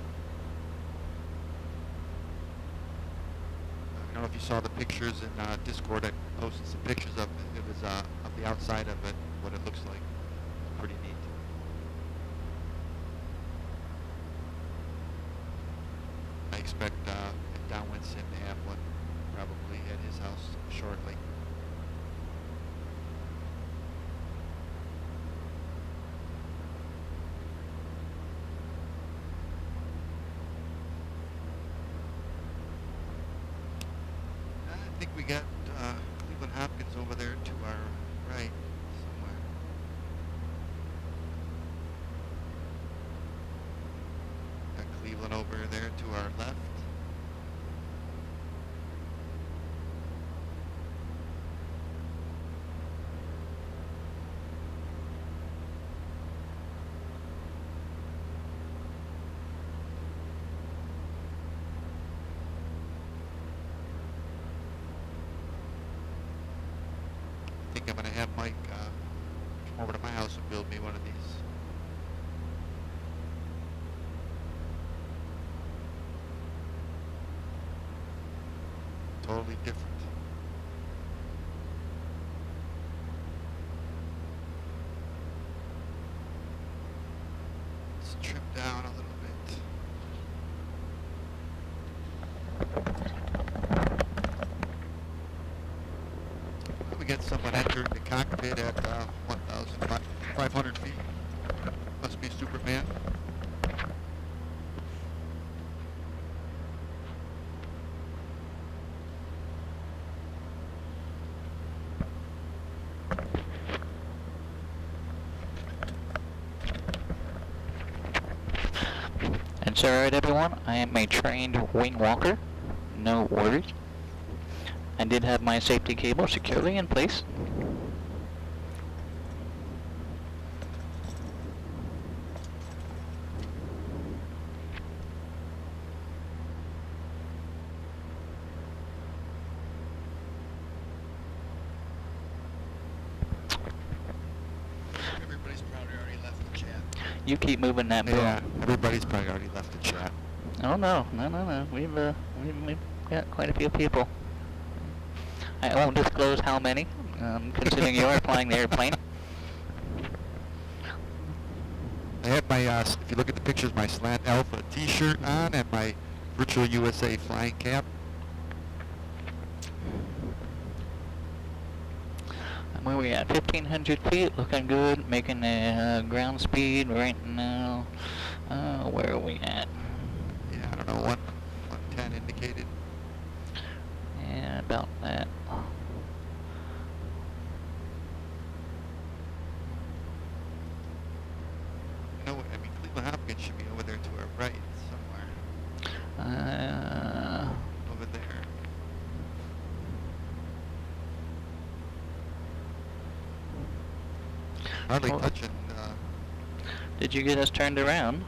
[SPEAKER 2] I don't know if you saw the pictures in Discord. I posted some pictures of it. It was of the outside of it, what it looks like. Pretty neat. I expect Downwind Sim to have one probably at his house shortly. I think we got Cleveland Hopkins over there to our right somewhere. Got Cleveland over there to our left. I think I'm going to have Mike come over to my house and build me one of these. Totally different. Let's trim down a little bit. We got someone entering the cockpit at 1,500 feet. Must be Superman.
[SPEAKER 3] It's alright, everyone. I am a trained wing walker. No worries. I did have my safety cable securely in place.
[SPEAKER 2] Everybody's probably already left the chat.
[SPEAKER 3] You keep moving that boom.
[SPEAKER 2] Yeah, everybody's probably already left the chat.
[SPEAKER 3] Oh no. We've got quite a few people. I won't disclose how many, considering you are flying the airplane.
[SPEAKER 2] I have my, if you look at the pictures, my Slant Alpha t-shirt on and my Virtual USA flying cap.
[SPEAKER 3] Where we at? 1,500 feet, looking good. Making a ground speed right now. Where are we at?
[SPEAKER 2] Yeah, I don't know, 110 indicated.
[SPEAKER 3] Yeah, about that.
[SPEAKER 2] No, I mean, Cleveland Hopkins should be over there to our right somewhere. Over there. Hardly touching.
[SPEAKER 3] Did you get us turned around?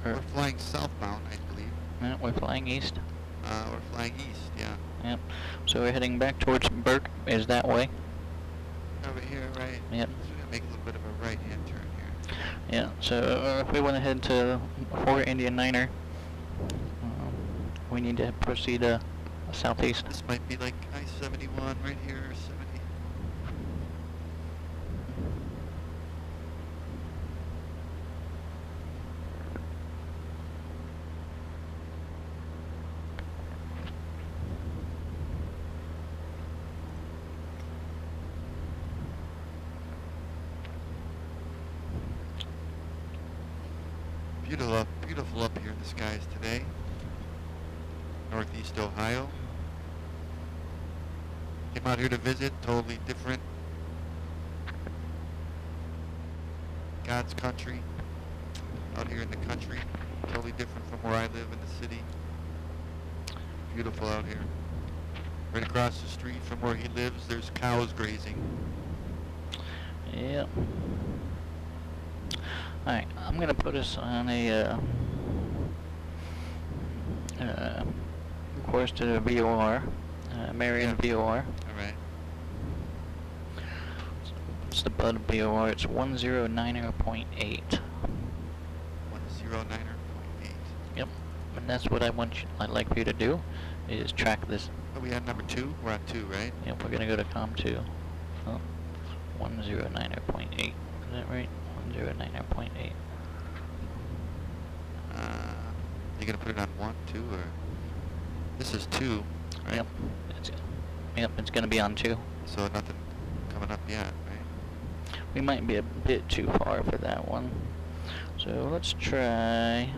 [SPEAKER 2] We're flying southbound, I believe.
[SPEAKER 3] No, we're flying east.
[SPEAKER 2] We're flying east, yeah.
[SPEAKER 3] Yep. So we're heading back towards Burke. Is that way?
[SPEAKER 2] Over here, right?
[SPEAKER 3] Yep.
[SPEAKER 2] So we're gonna make a little bit of a right-hand turn here.
[SPEAKER 3] Yeah. So if we want to head to 4 Indian Niner, we need to proceed southeast.
[SPEAKER 2] This might be like I-71 right here, 70. Beautiful up here in the skies today. Northeast Ohio. Came out here to visit, totally different. God's country. Out here in the country. Totally different from where I live in the city. Beautiful out here. Right across the street from where he lives, there's cows grazing.
[SPEAKER 3] Yep. Alright, I'm gonna put us on a course to the VOR, Marion VOR.
[SPEAKER 2] Alright.
[SPEAKER 3] It's the Bud VOR, it's 109.8.
[SPEAKER 2] 109.8.
[SPEAKER 3] Yep, and that's what I'd like for you to do, is track this.
[SPEAKER 2] Are we on number 2? We're on 2, right?
[SPEAKER 3] Yep, we're gonna go to COM 2. Oh, 109.8. Is that right? 109.8.
[SPEAKER 2] You gonna put it on 1, 2, or this is 2, right?
[SPEAKER 3] Yep. It's gonna be on 2.
[SPEAKER 2] So nothing coming up yet, right?
[SPEAKER 3] We might be a bit too far for that one. So let's try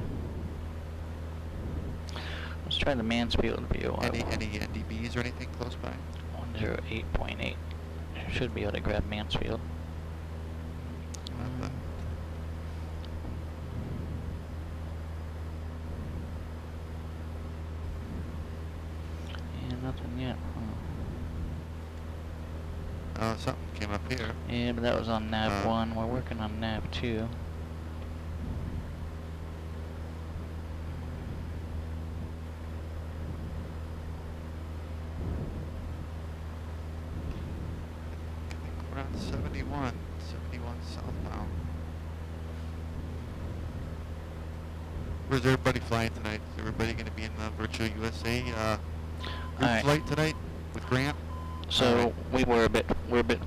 [SPEAKER 3] the Mansfield VOR.
[SPEAKER 2] Any NDBs or anything close by?
[SPEAKER 3] 108.8. Should be able to grab Mansfield. And nothing yet.
[SPEAKER 2] Oh, something came up here.
[SPEAKER 3] Yeah, but that was on nav 1. We're working on nav 2.
[SPEAKER 2] We're on 71 southbound. Where's everybody flying tonight? Is everybody going to be in the Virtual USA group
[SPEAKER 3] Alright.
[SPEAKER 2] flight tonight with Grant?
[SPEAKER 3] So we're a bit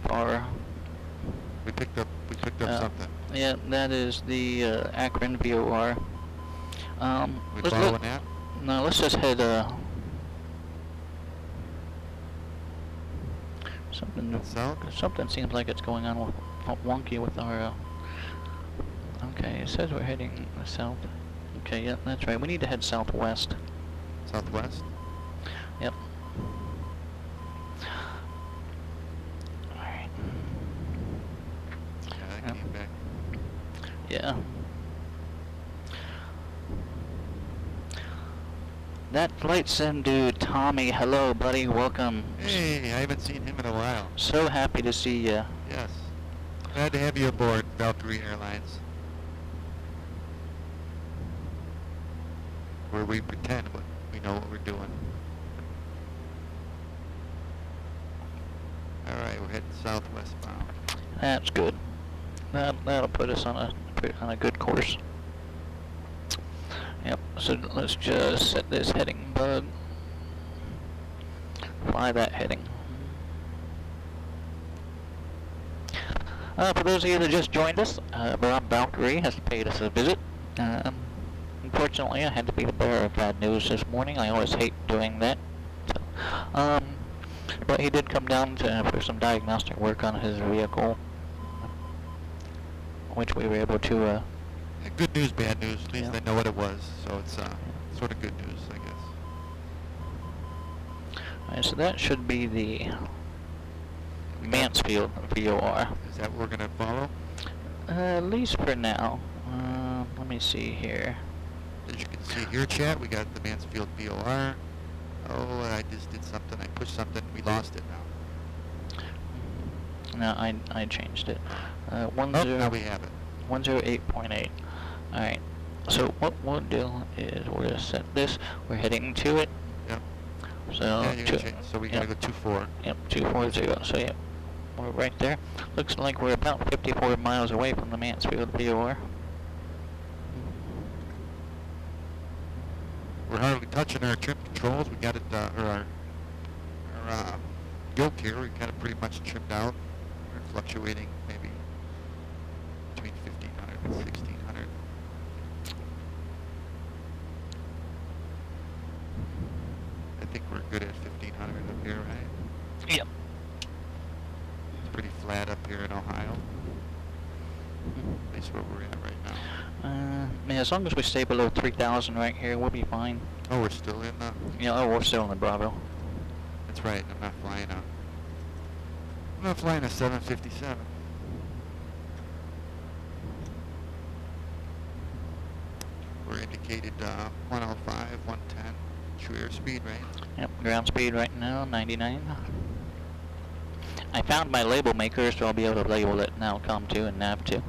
[SPEAKER 3] far.
[SPEAKER 2] We picked up something.
[SPEAKER 3] Yeah, that is the Akron VOR.
[SPEAKER 2] We following that?
[SPEAKER 3] No, let's just head something seems like it's going on with wonky with our okay, it says we're heading south. Okay, yeah, that's right. We need to head southwest.
[SPEAKER 2] Southwest?
[SPEAKER 3] Yep. Alright.
[SPEAKER 2] Yeah, that came back.
[SPEAKER 3] Yeah. That flight sim dude, Tommy, hello buddy, welcome.
[SPEAKER 2] Hey, I haven't seen him in a while.
[SPEAKER 3] So happy to see you.
[SPEAKER 2] Yes. Glad to have you aboard Valkyrie Airlines. Where we pretend we know what we're doing. Alright, we're heading southwest bound.
[SPEAKER 3] That's good. That'll put us on a good course. Yep, so let's just set this heading bug. Fly that heading. For those of you that just joined us, Rob Valkyrie has paid us a visit. Unfortunately, I had to be the bearer of bad news this morning. I always hate doing that. So, but he did come down for some diagnostic work on his vehicle, which we were able to
[SPEAKER 2] Good news, bad news. At least
[SPEAKER 3] Yeah.
[SPEAKER 2] I know what it was, so it's sort of good news, I guess.
[SPEAKER 3] Alright, so that should be the Mansfield VOR.
[SPEAKER 2] Is that what we're gonna follow?
[SPEAKER 3] At least for now. Let me see here.
[SPEAKER 2] As you can see here, chat, we got the Mansfield VOR. Oh, I just did something. I pushed something. We lost it now.
[SPEAKER 3] No, I changed it.
[SPEAKER 2] Oh, now we have it.
[SPEAKER 3] 108.8. Alright, so what we'll do is we're gonna set this. We're heading to it.
[SPEAKER 2] Yep.
[SPEAKER 3] So,
[SPEAKER 2] Yeah, you're gonna change. So we gotta go 2-4.
[SPEAKER 3] Yep, 240. So yeah, we're right there. Looks like we're about 54 miles away from the Mansfield VOR.
[SPEAKER 2] We're hardly touching our trim controls. We got it, or our yoke here. We got it pretty much trimmed out. We're fluctuating maybe between 1500 and 1600. I think we're good at 1500 up here, right?
[SPEAKER 3] Yep.
[SPEAKER 2] It's pretty flat up here in Ohio. At least where we're at right now.
[SPEAKER 3] Yeah, as long as we stay below 3,000 right here, we'll be fine.
[SPEAKER 2] Oh, we're still in the...
[SPEAKER 3] Yeah, oh, we're still in the Bravo.
[SPEAKER 2] That's right, I'm not flying a 757. We're indicated 105, 110, true airspeed, right?
[SPEAKER 3] Yep, ground speed right now, 99. I found my label maker, so I'll be able to label it now, COM2 and NAV2.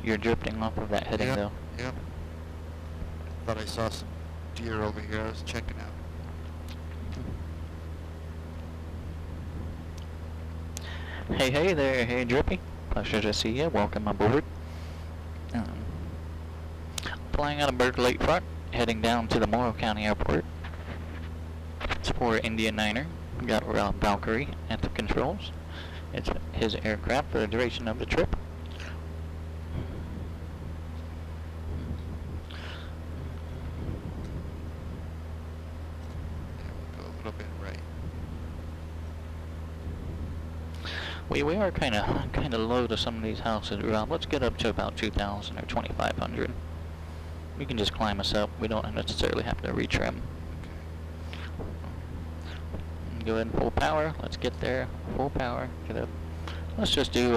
[SPEAKER 3] You're drifting off of that heading,
[SPEAKER 2] Yep,
[SPEAKER 3] though.
[SPEAKER 2] yep. Thought I saw some deer over here. I was checking out.
[SPEAKER 3] Hey there, hey Drippy. Pleasure to see you. Welcome aboard. Flying out of Berg Lakefront, heading down to the Morrow County Airport. It's for India Niner. We got Valkyrie at the controls. It's his aircraft for the duration of the trip.
[SPEAKER 2] Go a little bit right.
[SPEAKER 3] We are kind of low to some of these houses. Let's get up to about 2,000 or 2,500. We can just climb us up. We don't necessarily have to retrim. Go ahead and full power. Let's get there. Full power. Get up. Let's just do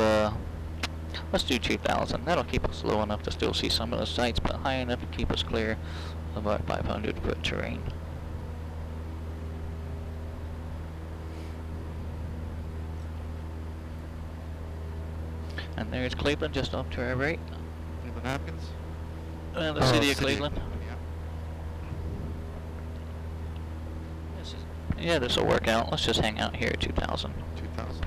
[SPEAKER 3] 2,000. That'll keep us low enough to still see some of the sights, but high enough to keep us clear of our 500-foot terrain. And there's Cleveland just off to our right.
[SPEAKER 2] Cleveland Hopkins?
[SPEAKER 3] The city of Cleveland.
[SPEAKER 2] Yeah.
[SPEAKER 3] Yeah, this will work out. Let's just hang out here at 2,000.
[SPEAKER 2] 2,000.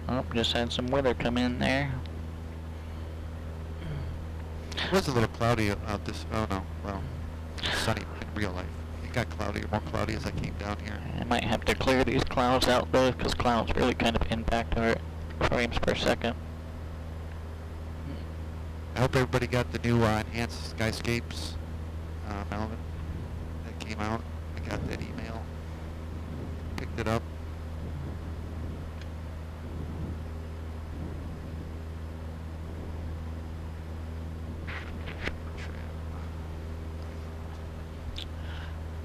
[SPEAKER 3] Oh, just had some weather come in there.
[SPEAKER 2] It was a little cloudy out this. Oh no, well, sunny in real life. It got cloudy, more cloudy as I came down here.
[SPEAKER 3] I might have to clear these clouds out though, because clouds really kind of impact our frames per second.
[SPEAKER 2] I hope everybody got the new enhanced skyscapes, Melvin, that came out. I got that email. Picked it up.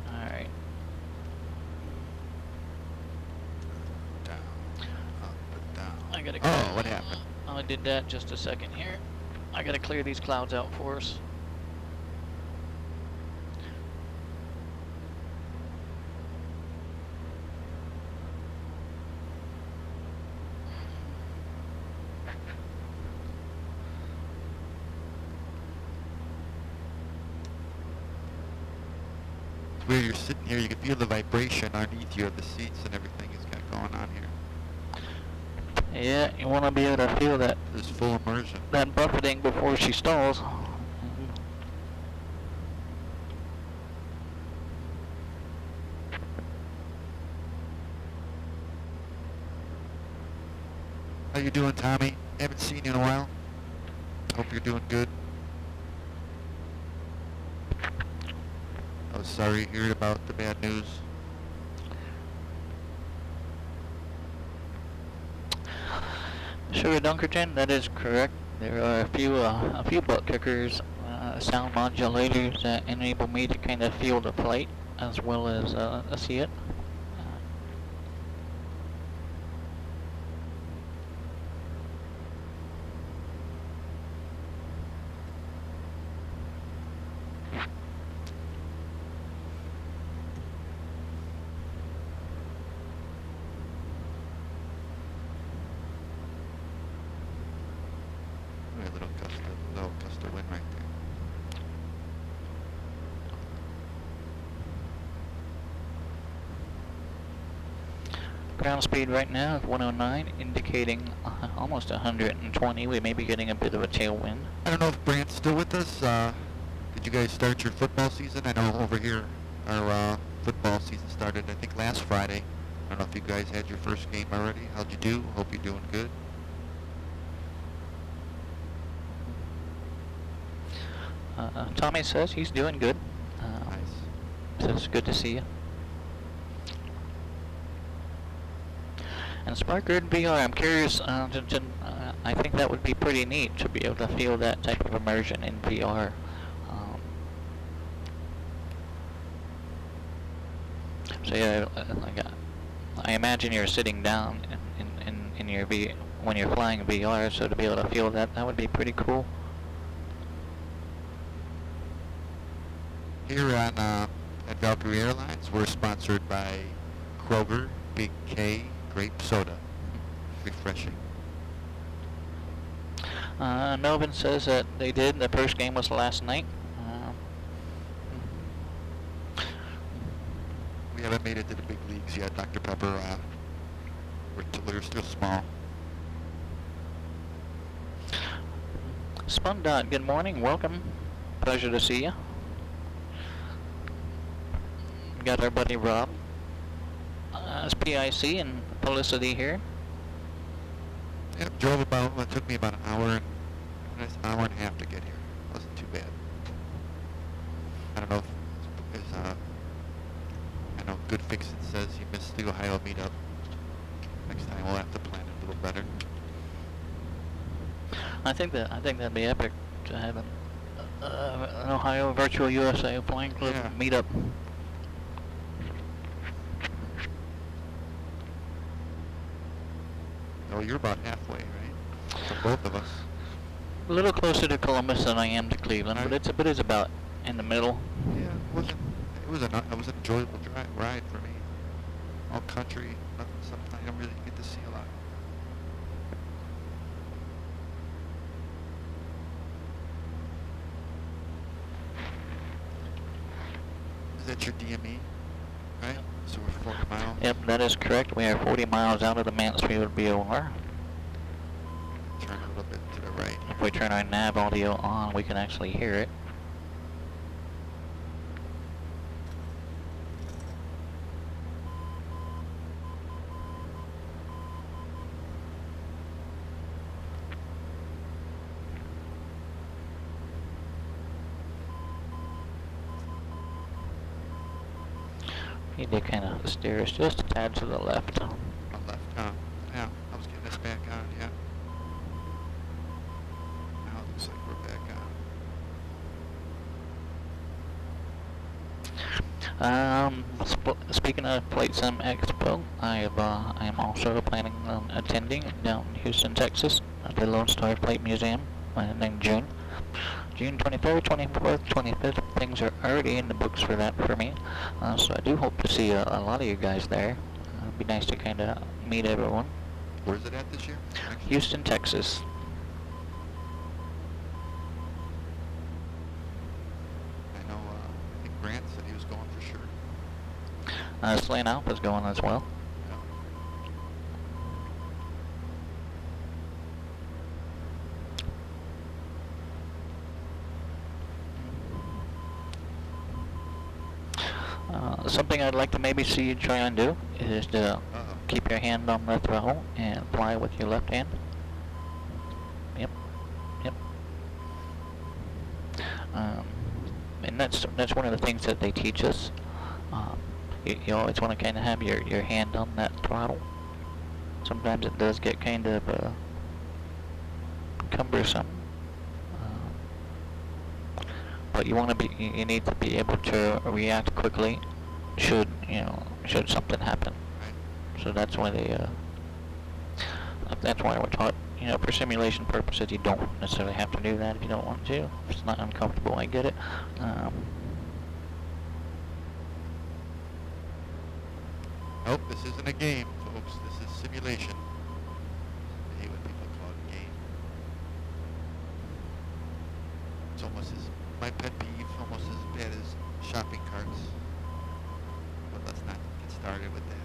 [SPEAKER 3] Alright.
[SPEAKER 2] Down, up, and down.
[SPEAKER 3] I gotta
[SPEAKER 2] Oh, what happened?
[SPEAKER 3] I did that just a second here. I gotta clear these clouds out for us.
[SPEAKER 2] Where you're sitting here, you can feel the vibration underneath you of the seats and everything he's got going on here.
[SPEAKER 3] Yeah, you wanna be able to feel that
[SPEAKER 2] There's full immersion.
[SPEAKER 3] buffeting before she stalls.
[SPEAKER 2] How you doing, Tommy? Haven't seen you in a while. Hope you're doing good. I was sorry to hear about the bad news.
[SPEAKER 3] Sugar Dunkerton, that is correct. There are a few butt kickers, sound modulators that enable me to kind of feel the flight as well as see it.
[SPEAKER 2] A little gust of wind right there.
[SPEAKER 3] Ground speed right now is 109, indicating almost 120. We may be getting a bit of a tailwind.
[SPEAKER 2] I don't know if Brant's still with us. Did you guys start your football season? I know over here our football season started, I think, last Friday. I don't know if you guys had your first game already. How'd you do? Hope you're doing good.
[SPEAKER 3] Tommy says he's doing good.
[SPEAKER 2] Nice.
[SPEAKER 3] So it's good to see you. And SparkGrid VR, I'm curious, I think that would be pretty neat to be able to feel that type of immersion in VR. So yeah, I imagine you're sitting down in your when you're flying VR, so to be able to feel that, that would be pretty cool.
[SPEAKER 2] Here on at Valkyrie Airlines, we're sponsored by Kroger, Big K, grape soda. Refreshing.
[SPEAKER 3] Melvin says that they did. The first game was last night.
[SPEAKER 2] We haven't made it to the big leagues yet, Dr. Pepper. We're still small.
[SPEAKER 3] Spundot, good morning, welcome. Pleasure to see you. Got our buddy Rob. It's PIC and Felicity here.
[SPEAKER 2] Yep, drove about, it took me about an hour and a half to get here. Wasn't too bad. I don't know if I know Good Fixin' says he missed the Ohio meetup. Next time we'll have to plan it a little better.
[SPEAKER 3] I think that'd be epic to have an Ohio Virtual USA Flying Club
[SPEAKER 2] Yeah.
[SPEAKER 3] meetup.
[SPEAKER 2] Oh, you're about halfway, right? For both of us.
[SPEAKER 3] A little closer to Columbus than I am to Cleveland,
[SPEAKER 2] Right.
[SPEAKER 3] but it's about in the middle.
[SPEAKER 2] Yeah, it was an enjoyable ride for me. All country, something I don't really get to see a lot. Is that your DME? Right? So we're 40 miles.
[SPEAKER 3] Yep, that is correct. We are 40 miles out of the Mansfield BOR.
[SPEAKER 2] Turn a little bit to the right.
[SPEAKER 3] If we turn our nav audio on, we can actually hear it. He did kind of steer us just a tad to the left.
[SPEAKER 2] On left. Yeah, I was getting us back on, yeah. Now it looks like we're back on.
[SPEAKER 3] Speaking of Flight Sim Expo, I am also planning on attending down in Houston, Texas, at the Lone Star Flight Museum in June. June 23rd, 24th, 25th. Things are already in the books for that for me. So I do hope to see a lot of you guys there. It'd be nice to kind of meet everyone.
[SPEAKER 2] Where's it at this year?
[SPEAKER 3] Houston, Texas.
[SPEAKER 2] I know, I think Grant said he was going for sure.
[SPEAKER 3] Slane Alpha's going as well.
[SPEAKER 2] Yeah.
[SPEAKER 3] Something I'd like to maybe see you try and do is to keep your hand on the throttle and fly with your left hand. Yep, yep. And that's one of the things that they teach us. You always want to kind of have your hand on that throttle. Sometimes it does get kind of cumbersome. But you you need to be able to react quickly should something happen.
[SPEAKER 2] Right.
[SPEAKER 3] So that's why that's why we're taught, for simulation purposes, you don't necessarily have to do that if you don't want to. If it's not uncomfortable, I get it.
[SPEAKER 2] Nope, this isn't a game, folks. This is simulation. I hate when people call it a game. It's almost my pet peeve, almost as bad as shopping carts. But let's not get started with that.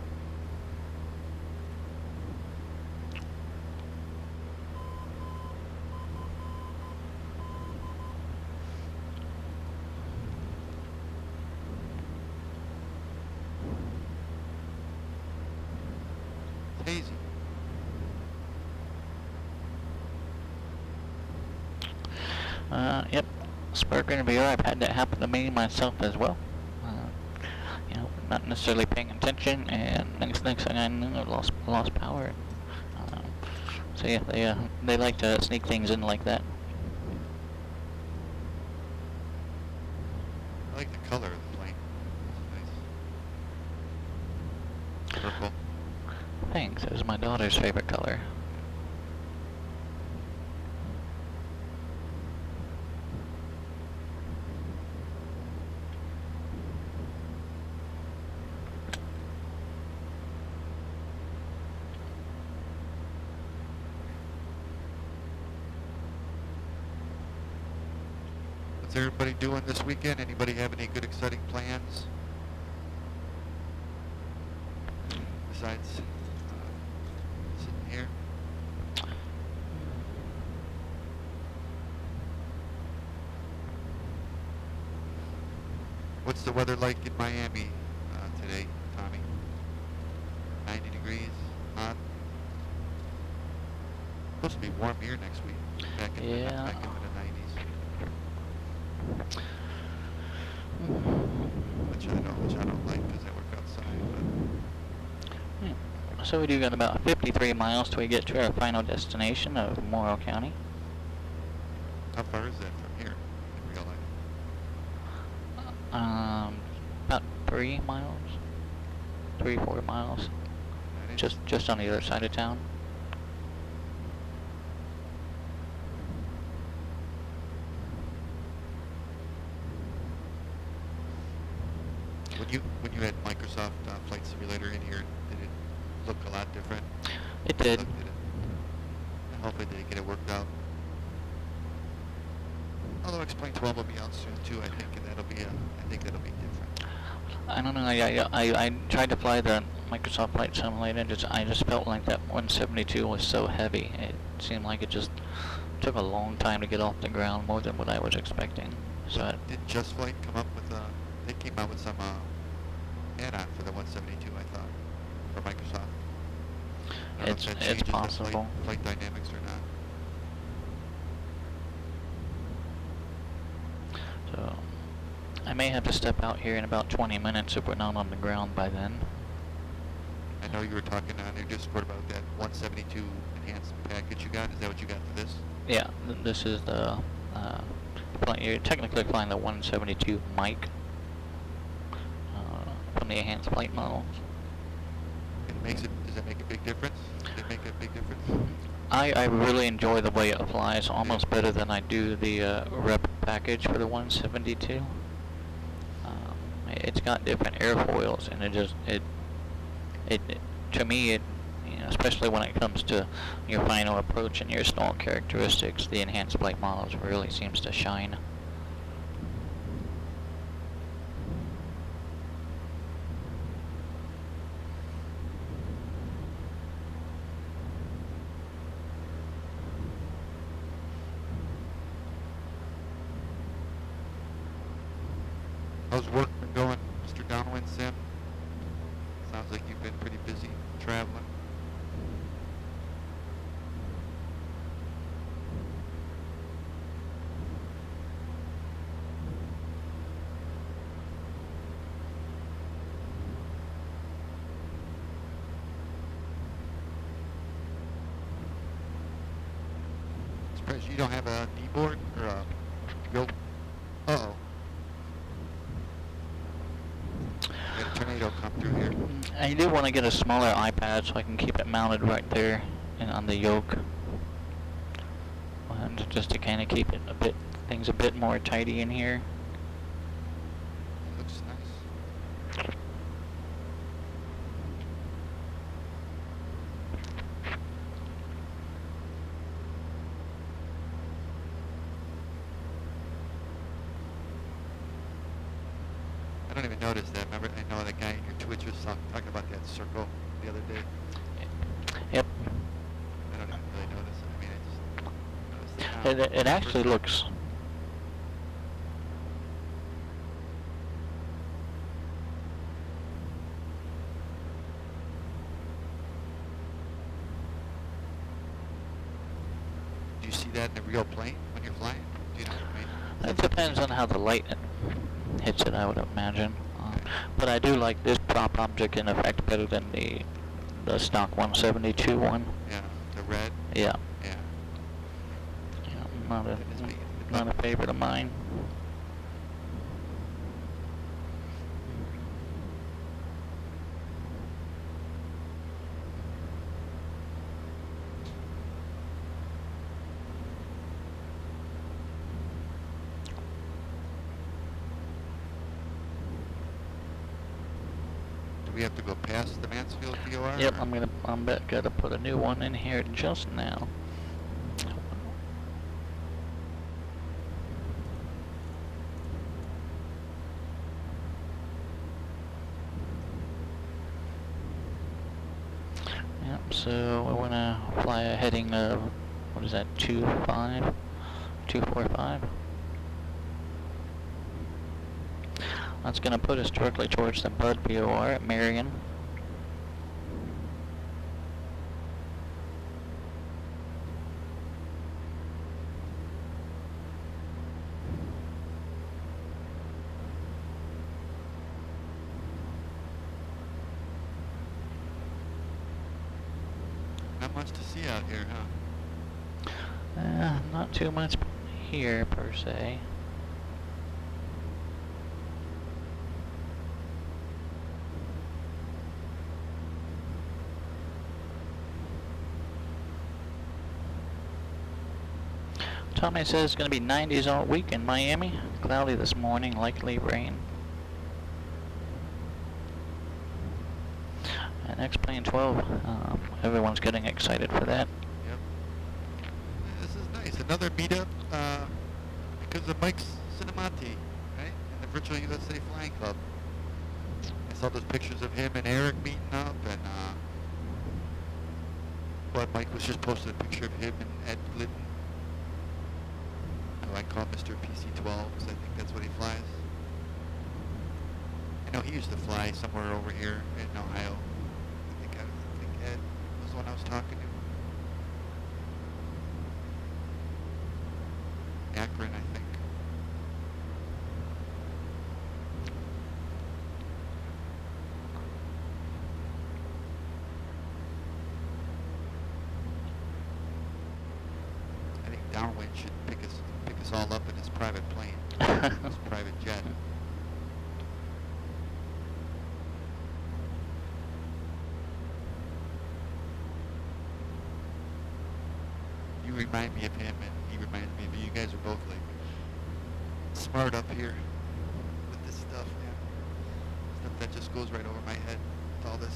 [SPEAKER 2] It's hazy.
[SPEAKER 3] Yep. Spark interviewer, I've had that happen to me myself as well. Not necessarily paying attention, and next thing I knew, I lost power. So yeah, they like to sneak things in like that.
[SPEAKER 2] I like the color of the plane. It's nice. Purple.
[SPEAKER 3] Thanks. It was my daughter's favorite color.
[SPEAKER 2] What's everybody doing this weekend? Anybody have any good, exciting plans? Besides What's the weather like in Miami today, Tommy? 90 degrees, hot. Supposed to be warm here next week. Back into the 90s. Which I don't like because I work outside. But
[SPEAKER 3] So we do got about 53 miles till we get to our final destination of Morrow County.
[SPEAKER 2] how far is that from here in real life?
[SPEAKER 3] About 3 miles, 4 miles,
[SPEAKER 2] That is-
[SPEAKER 3] just on the other side of town.
[SPEAKER 2] When you had Microsoft Flight Simulator in here, did it look a lot different?
[SPEAKER 3] It did.
[SPEAKER 2] Hopefully they get it worked out. Although Explain 12 will be out soon too, I think, and I think that'll be different.
[SPEAKER 3] I don't know. I tried to fly the Microsoft Flight Simulator. I just felt like that 172 was so heavy. It seemed like it just took a long time to get off the ground, more than what I was expecting. So
[SPEAKER 2] Did Just Flight come up with they came out with some add-on for the 172, I thought, for Microsoft. I don't know if that
[SPEAKER 3] it's
[SPEAKER 2] changes the
[SPEAKER 3] possible.
[SPEAKER 2] flight dynamics or not.
[SPEAKER 3] So I may have to step out here in about 20 minutes if we're not on the ground by then.
[SPEAKER 2] I know you were talking on your Discord about that 172 enhanced package you got. Is that what you got for this?
[SPEAKER 3] Yeah, this is the you're technically flying the 172 mic from the enhanced flight model.
[SPEAKER 2] Does it make a big difference? Does it make a big difference?
[SPEAKER 3] I really enjoy the way it flies, almost better than I do the rep package for the 172. It's got different airfoils, and it to me, especially when it comes to your final approach and your stall characteristics, the enhanced flight models really seems to shine.
[SPEAKER 2] How's work been going, Mr. Downwind Sim? Sounds like you've been pretty busy traveling. Surprised you don't have a keyboard or a build. Uh-oh. Got a tornado come through here.
[SPEAKER 3] I do want to get a smaller iPad so I can keep it mounted right there and on the yoke, and just to kind of keep it things a bit more tidy in here.
[SPEAKER 2] Looks nice. I don't even notice that. Remember, I know that guy in your Twitch was talking about that circle the other day.
[SPEAKER 3] Yep.
[SPEAKER 2] I don't even really notice it. I mean, I just noticed it now.
[SPEAKER 3] It actually looks.
[SPEAKER 2] Do you see that in a real plane when you're flying? Do you know what I mean?
[SPEAKER 3] It depends on how the light hits it, I would imagine. But I do like this prop object in effect better than the stock 172 one.
[SPEAKER 2] Yeah, the red.
[SPEAKER 3] Yeah.
[SPEAKER 2] Yeah.
[SPEAKER 3] Yeah, not a favorite of mine.
[SPEAKER 2] Do we have to go past the Mansfield DOR?
[SPEAKER 3] Yep,
[SPEAKER 2] or-
[SPEAKER 3] I'm gonna put a new one in here just now. Yep, so we wanna fly a heading of, what is that, 245? That's going to put us directly towards the Bud VOR at Marion.
[SPEAKER 2] Not much to see out here, huh?
[SPEAKER 3] Not too much here per se. Tommy says it's going to be 90s all week in Miami. Cloudy this morning, likely rain. And X-Plane 12, everyone's getting excited for that.
[SPEAKER 2] Yep. This is nice. Another meetup because of Mike Cinemati, right? And the Virtual USA Flying Club. I saw those pictures of him and Eric meeting up, and Mike was just posted a picture of him and Ed Glidden, who I call Mr. PC-12, because I think that's what he flies. I know he used to fly somewhere over here in Ohio. I think Ed was the one I was talking to. Akron, I think. I think Downwind should pick us all up in his private plane, his private jet. You remind me of him, and he reminds me of you. You guys are both like smart up here with this stuff, man. Stuff that just goes right over my head with all this.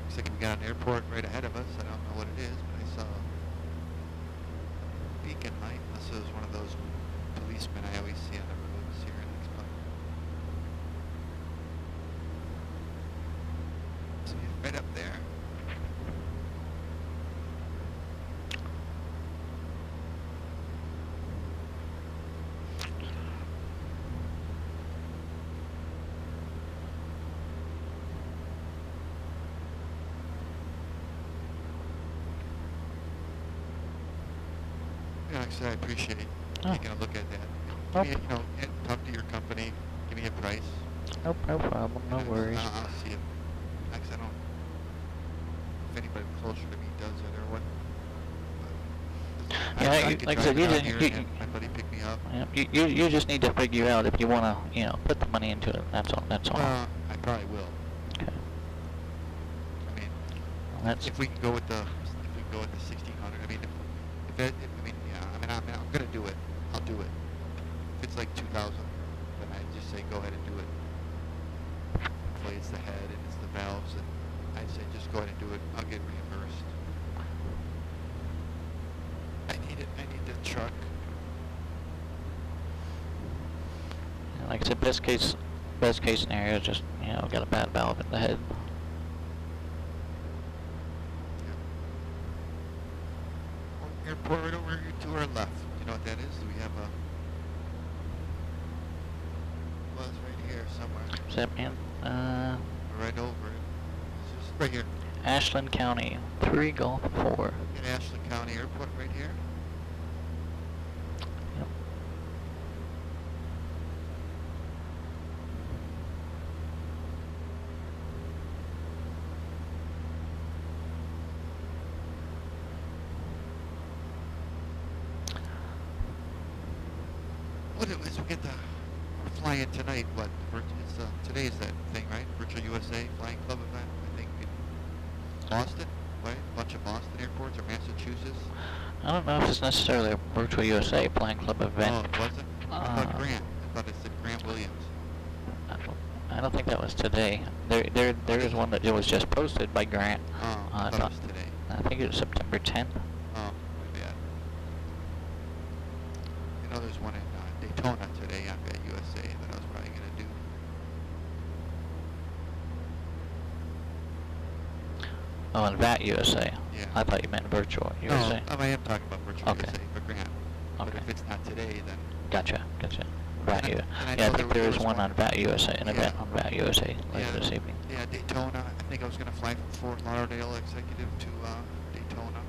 [SPEAKER 2] Looks like we got an airport right ahead of us. I don't know what it is, but I saw a beacon light. Unless it was one of those policemen I always see on the roads here in Expo. See it right up there. Yeah, like I said, I appreciate taking a look at that. Give me, talk to your company. Give me a price.
[SPEAKER 3] Nope, no problem, no worries.
[SPEAKER 2] I'll see it. Actually, I don't. If anybody closer to me does it or what. But
[SPEAKER 3] Yeah,
[SPEAKER 2] I could
[SPEAKER 3] like I
[SPEAKER 2] drive
[SPEAKER 3] said,
[SPEAKER 2] it
[SPEAKER 3] you
[SPEAKER 2] out
[SPEAKER 3] just-
[SPEAKER 2] here
[SPEAKER 3] you-
[SPEAKER 2] and have my buddy pick me up.
[SPEAKER 3] Yeah, you just need to figure out if you want to, put the money into it. That's all. That's all.
[SPEAKER 2] Well, I probably will.
[SPEAKER 3] Okay.
[SPEAKER 2] I mean,
[SPEAKER 3] Well, that's
[SPEAKER 2] if we can go with the 1600. I mean, I'm gonna do it. I'll do it. If it's like 2000, then I just say go ahead and do it. Hopefully it's the head and it's the valves, and I say just go ahead and do it. I'll get reimbursed. I need it. I need the truck.
[SPEAKER 3] like I said, best case scenario is just got a bad valve in the head.
[SPEAKER 2] Airport right over here to our left. You know what that is? We have a buzz right here somewhere.
[SPEAKER 3] Is that man?
[SPEAKER 2] Right over it. It's just right here.
[SPEAKER 3] Ashland County, 3 Golf 4.
[SPEAKER 2] In Ashland County Airport right here.
[SPEAKER 3] Yep.
[SPEAKER 2] What it was, we get the flying tonight. What? It's today is that thing, right? Virtual USA Flying Club event. I think in Boston, right? A bunch of Boston airports or Massachusetts.
[SPEAKER 3] I don't know if it's necessarily a Virtual USA Flying Club event.
[SPEAKER 2] Oh, it wasn't. I thought Grant. I thought it said Grant Williams.
[SPEAKER 3] I don't think that was today. There is one that was just posted by Grant.
[SPEAKER 2] Oh, I thought it was today.
[SPEAKER 3] I think it was September 10th.
[SPEAKER 2] Oh, my bad. You know, there's one in Daytona today on USA that I was probably going to do.
[SPEAKER 3] Oh, in VAT USA.
[SPEAKER 2] Yeah.
[SPEAKER 3] I thought you meant virtual USA.
[SPEAKER 2] No, I am talking about virtual
[SPEAKER 3] Okay.
[SPEAKER 2] USA for grant. But
[SPEAKER 3] Okay.
[SPEAKER 2] if it's not today, then
[SPEAKER 3] Gotcha. VAT
[SPEAKER 2] And I-
[SPEAKER 3] U.
[SPEAKER 2] and I
[SPEAKER 3] Yeah, I
[SPEAKER 2] know
[SPEAKER 3] think
[SPEAKER 2] there
[SPEAKER 3] there is
[SPEAKER 2] was
[SPEAKER 3] one
[SPEAKER 2] one.
[SPEAKER 3] on VAT USA, an event
[SPEAKER 2] Yeah.
[SPEAKER 3] on VAT USA later
[SPEAKER 2] Yeah.
[SPEAKER 3] this evening.
[SPEAKER 2] yeah, Daytona. I think I was gonna fly from Fort Lauderdale executive to Daytona.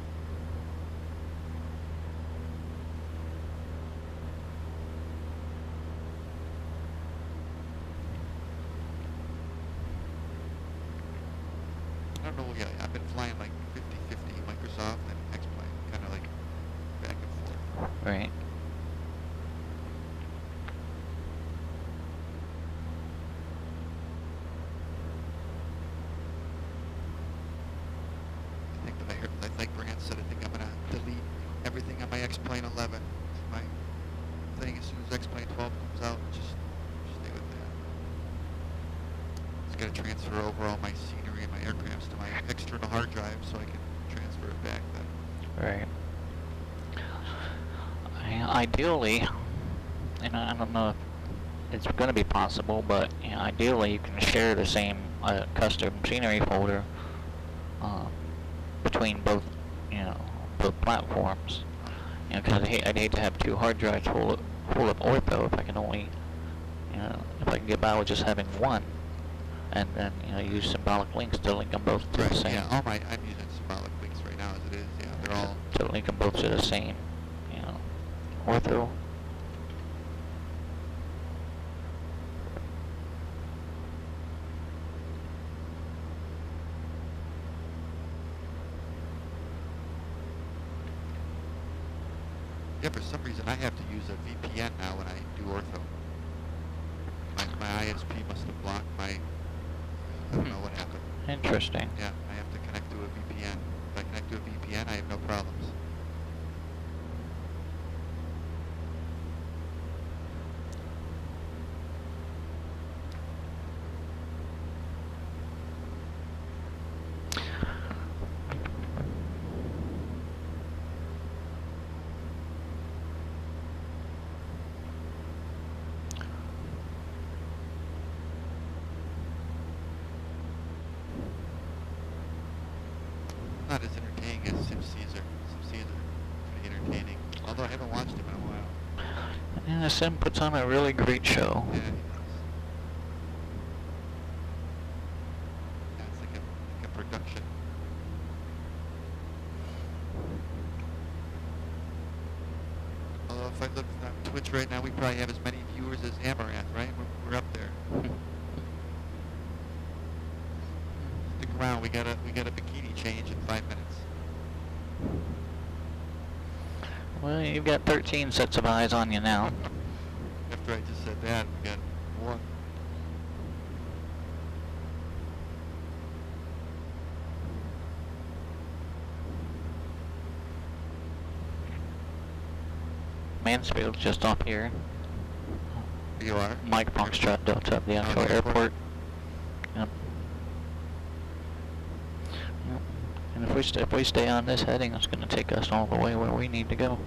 [SPEAKER 2] I don't know. Yeah, I've been flying like 50-50 Microsoft and X-Plane, kind of like back and forth.
[SPEAKER 3] Right.
[SPEAKER 2] I think that I heard, like Grant said, I think I'm gonna delete everything on my X-Plane 11. My thing as soon as X-Plane 12 comes out, just stay with that. Just gotta transfer over all my scenery and my aircrafts to my external hard drive so I can transfer it back then.
[SPEAKER 3] Right. Ideally, and I don't know if it's going to be possible, but ideally you can share the same custom scenery folder between both, both platforms. Because I'd hate to have two hard drives full of ortho if I can only, if I can get by with just having one, and then use symbolic links to link them both to the same.
[SPEAKER 2] Yeah, I'm using symbolic links right now as it is. Yeah, they're all.
[SPEAKER 3] To link them both to the same, ortho.
[SPEAKER 2] Yeah, for some reason I have to use a VPN now when I do ortho. My ISP must have blocked my. I don't know what happened.
[SPEAKER 3] Interesting.
[SPEAKER 2] Yeah, I have to connect to a VPN. If I connect to a VPN, I have no problems. Not as entertaining as Sim Caesar. Sim Caesar, pretty entertaining. Although I haven't watched him in a while.
[SPEAKER 3] And Sim puts on a really great show.
[SPEAKER 2] Yeah, he does. Yeah, it's like a production. Although if I look on Twitch right now, we probably have as many viewers as Amaranth, right? We're up there. Stick around. We got a bikini change in 5 minutes.
[SPEAKER 3] Well, you've got 13 sets of eyes on you now.
[SPEAKER 2] After I just said that, we got one.
[SPEAKER 3] Mansfield's just off here.
[SPEAKER 2] You are?
[SPEAKER 3] Mike Foxtrot Delta at the actual
[SPEAKER 2] the airport.
[SPEAKER 3] airport. Yep. Yep. And if we stay on this heading, it's going to take us all the way where we need to go.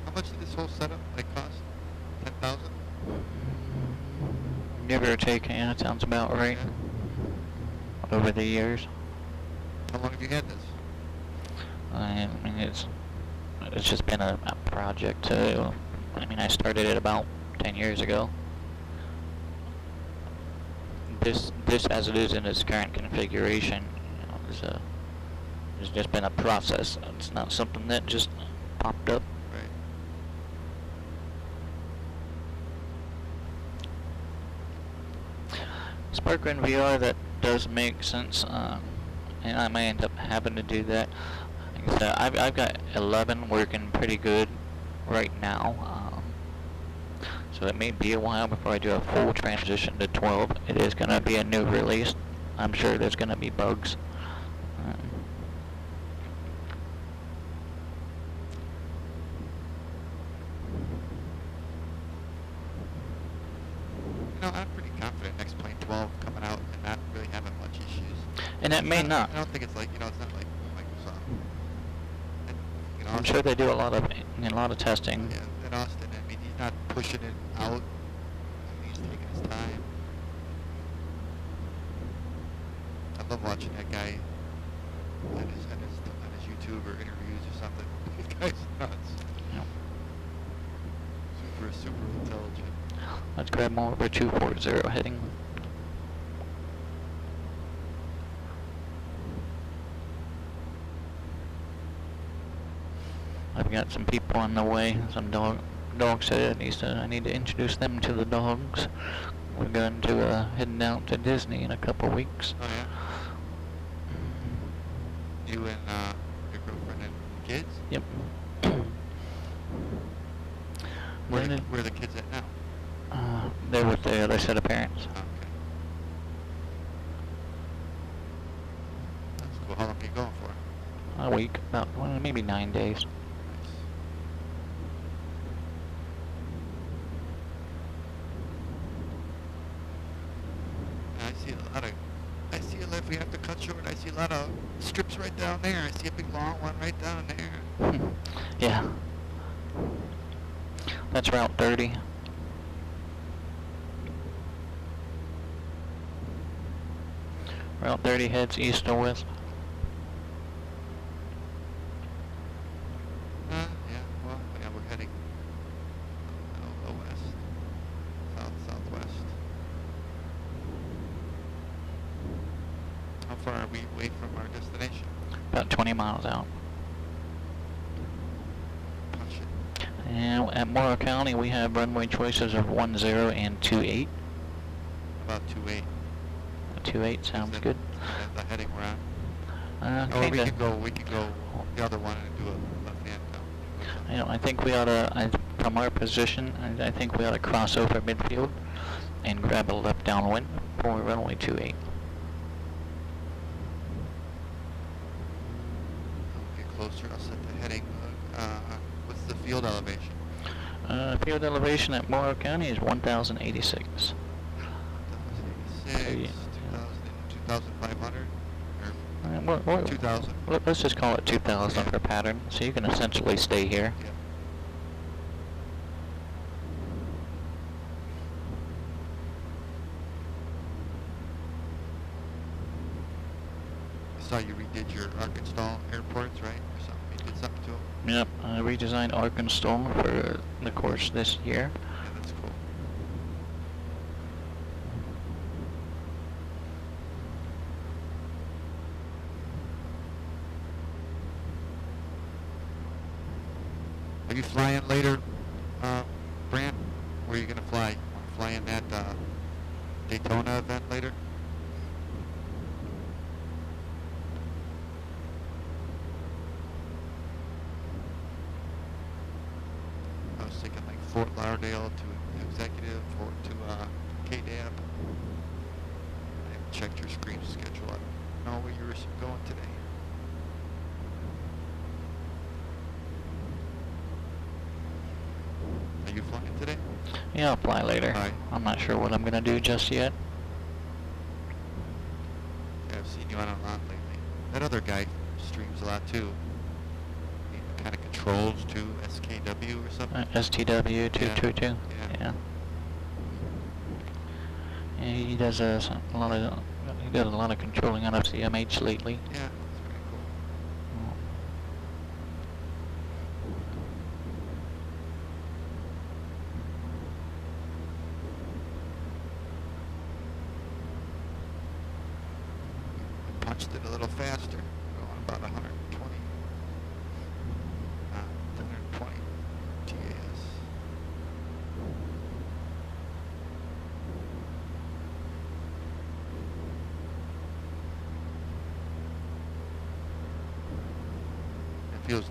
[SPEAKER 2] How much did this whole setup cost? 10,000?
[SPEAKER 3] Give or take, yeah, it sounds about right.
[SPEAKER 2] Yeah.
[SPEAKER 3] Over the years.
[SPEAKER 2] How long have you had this?
[SPEAKER 3] I mean, it's just been a project too. I mean, I started it about 10 years ago. This as it is in its current configuration, has just been a process. It's not something that just popped up. Sparkrun VR, that does make sense, and I may end up having to do that. Like I said, I've got 11 working pretty good right now, so it may be a while before I do a full transition to 12. It is going to be a new release. I'm sure there's going to be bugs.
[SPEAKER 2] No, I'm pretty confident X-Plane 12 coming out and not really having much issues.
[SPEAKER 3] And it may not.
[SPEAKER 2] I don't think it's like, it's not like Microsoft. And,
[SPEAKER 3] I'm sure they do a lot of testing.
[SPEAKER 2] Yeah, and in Austin. I mean, he's not pushing it out. I mean, he's taking his time. I love watching that guy on his YouTube or interviews or something. This guy's nuts.
[SPEAKER 3] Yep.
[SPEAKER 2] Super intelligent.
[SPEAKER 3] Let's grab more over 240 heading. I've got some people on the way, some dogs that I need to introduce them to the dogs. We're going to heading down to Disney in a couple weeks.
[SPEAKER 2] Oh yeah. You and your girlfriend and kids?
[SPEAKER 3] Yep.
[SPEAKER 2] Where are the kids at now?
[SPEAKER 3] They're with their other set of parents.
[SPEAKER 2] Okay. That's cool. How long are you going for?
[SPEAKER 3] A week, about maybe 9 days. I see a left we have to cut short. I see a lot of strips right down there. I see a big long one right down there. Yeah. That's Route 30. Route 30 heads east or west.
[SPEAKER 2] Yeah, well, yeah, we're heading west. Southwest. How far are we away from our destination?
[SPEAKER 3] About 20 miles out.
[SPEAKER 2] Punch it.
[SPEAKER 3] And at Morrow County, we have runway choices of 10 and 28.
[SPEAKER 2] About 2-8.
[SPEAKER 3] 28 sounds good.
[SPEAKER 2] The heading we're on. Or
[SPEAKER 3] Kinda.
[SPEAKER 2] we could go the other one and do a left hand down.
[SPEAKER 3] I think we ought to, from our position, I think we ought to cross over midfield and grab a left downwind for runway 28.
[SPEAKER 2] I'll get closer. I'll set the heading. What's the field elevation?
[SPEAKER 3] Field elevation at Morrow County is 1,086.
[SPEAKER 2] 1,086, 2,500, or 2,000.
[SPEAKER 3] Let's just call it 2,000 for pattern, so you can essentially stay here.
[SPEAKER 2] Yeah. I saw you redid your Arkansas airports, right? Or something. You did something to them?
[SPEAKER 3] Yep, I redesigned Arkansas for the course this year.
[SPEAKER 2] Yeah, that's cool. Are you flying later, Brant? Where are you going to fly? Fly in that Daytona event later? I was thinking like Fort Lauderdale to Executive or to KDAP. I haven't checked your screen schedule. I don't know where you were going today. Are you flying today?
[SPEAKER 3] Yeah, I'll fly later.
[SPEAKER 2] Alright.
[SPEAKER 3] I'm not sure what I'm going to do just yet.
[SPEAKER 2] Yeah, I've seen you on a lot lately. That other guy streams a lot too. He kind of controls too, SKW or something.
[SPEAKER 3] STW 222.
[SPEAKER 2] Yeah.
[SPEAKER 3] Yeah. Yeah, he does a lot of controlling out of CMH lately.
[SPEAKER 2] Yeah, that's pretty cool. Punched it a little faster, going about 120. 120 TAS. It feels.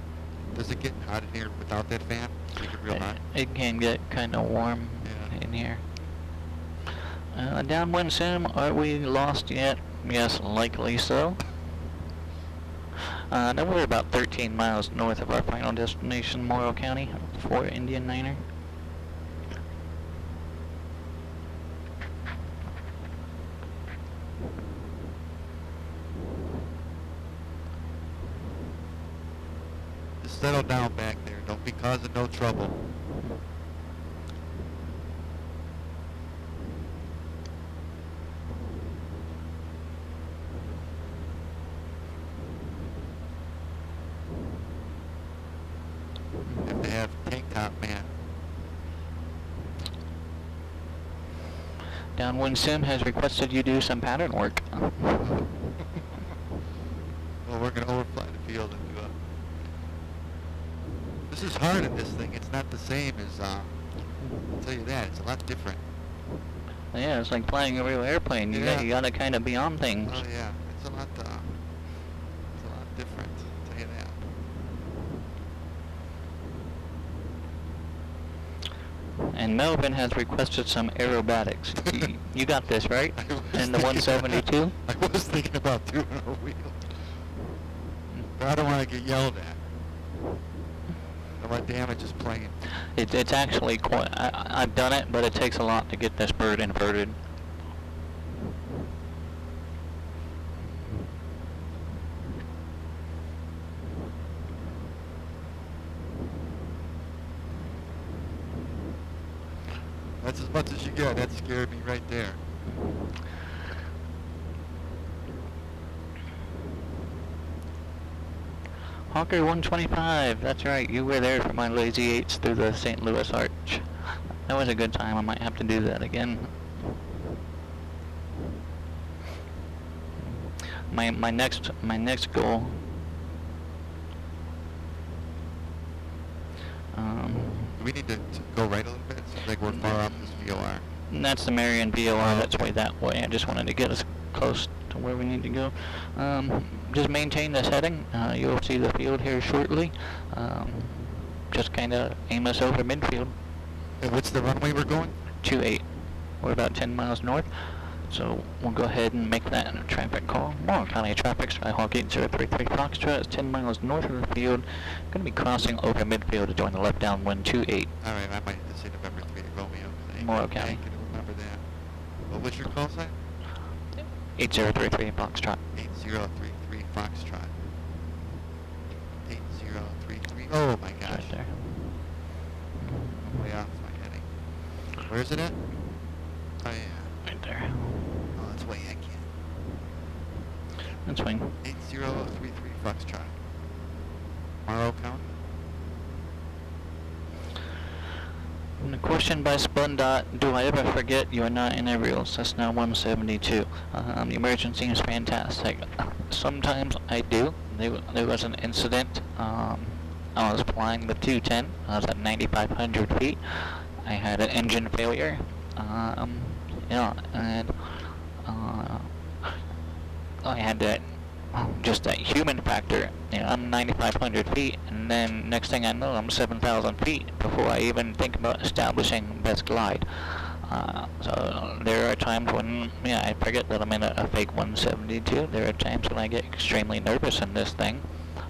[SPEAKER 2] Does it get hot in here without that fan? Does it get real hot?
[SPEAKER 3] It can get kind of warm
[SPEAKER 2] Yeah.
[SPEAKER 3] in here. Downwind sim, are we lost yet? Yes, likely so. Now we're about 13 miles north of our final destination, Morrow County, for Indian Niner.
[SPEAKER 2] Just settle down back there. Don't be causing no trouble.
[SPEAKER 3] Downwind Sim has requested you do some pattern work.
[SPEAKER 2] Well, we're going to overfly the field and do a... This is hard in this thing. It's not the same as, I'll tell you that. It's a lot different.
[SPEAKER 3] Yeah, it's like flying a real airplane.
[SPEAKER 2] Yeah.
[SPEAKER 3] You gotta kind of be on things.
[SPEAKER 2] Oh, yeah. It's a lot different. I'll tell you that.
[SPEAKER 3] And Melvin has requested some aerobatics. You got this, right? In the 172?
[SPEAKER 2] I was thinking about doing a wheel. But I don't want to get yelled at. I want to damage his plane.
[SPEAKER 3] It's actually quite... I've done it, but it takes a lot to get this bird inverted.
[SPEAKER 2] That's as much as you get. That scared me right there.
[SPEAKER 3] Hawker 125, that's right, you were there for my Lazy 8s through the St. Louis Arch. That was a good time, I might have to do that again. My next goal...
[SPEAKER 2] Do we need to go right a little bit? It seems like we're far off this VOR.
[SPEAKER 3] That's the Marion VOR,
[SPEAKER 2] Oh,
[SPEAKER 3] that's
[SPEAKER 2] okay.
[SPEAKER 3] way that way. I just wanted to get us close to where we need to go. Just maintain this heading. You'll see the field here shortly. Just kind of aim us over midfield.
[SPEAKER 2] And what's the runway we're going?
[SPEAKER 3] 28. We're about 10 miles north. So we'll go ahead and make that a traffic call. Morrow County Traffic, Skyhawk 8033 Foxtrot is 10 miles north of the field. Going to be crossing over midfield to join the left downwind 28.
[SPEAKER 2] All right, I might have to say November 3 Romeo.
[SPEAKER 3] Morrow
[SPEAKER 2] I
[SPEAKER 3] County.
[SPEAKER 2] ain't gonna remember that. What was your call sign?
[SPEAKER 3] 8033 Foxtrot.
[SPEAKER 2] 8033 Foxtrot. 8033. Oh my
[SPEAKER 3] It's
[SPEAKER 2] gosh.
[SPEAKER 3] right there.
[SPEAKER 2] Way off my heading. Where is it at? Oh yeah.
[SPEAKER 3] Right there.
[SPEAKER 2] Oh, it's way heck yeah.
[SPEAKER 3] That's fine.
[SPEAKER 2] 8033 Foxtrot. Morrow County.
[SPEAKER 3] And a question by Spundot, do I ever forget you are not in a real Cessna 172? The emergency is fantastic. Sometimes I do. There was an incident. I was flying the 210. I was at 9,500 feet. I had an engine failure. And I had that, just that human factor. I'm 9,500 feet, and then next thing I know, I'm 7,000 feet before I even think about establishing best glide. So there are times when, I forget that I'm in a fake 172. There are times when I get extremely nervous in this thing,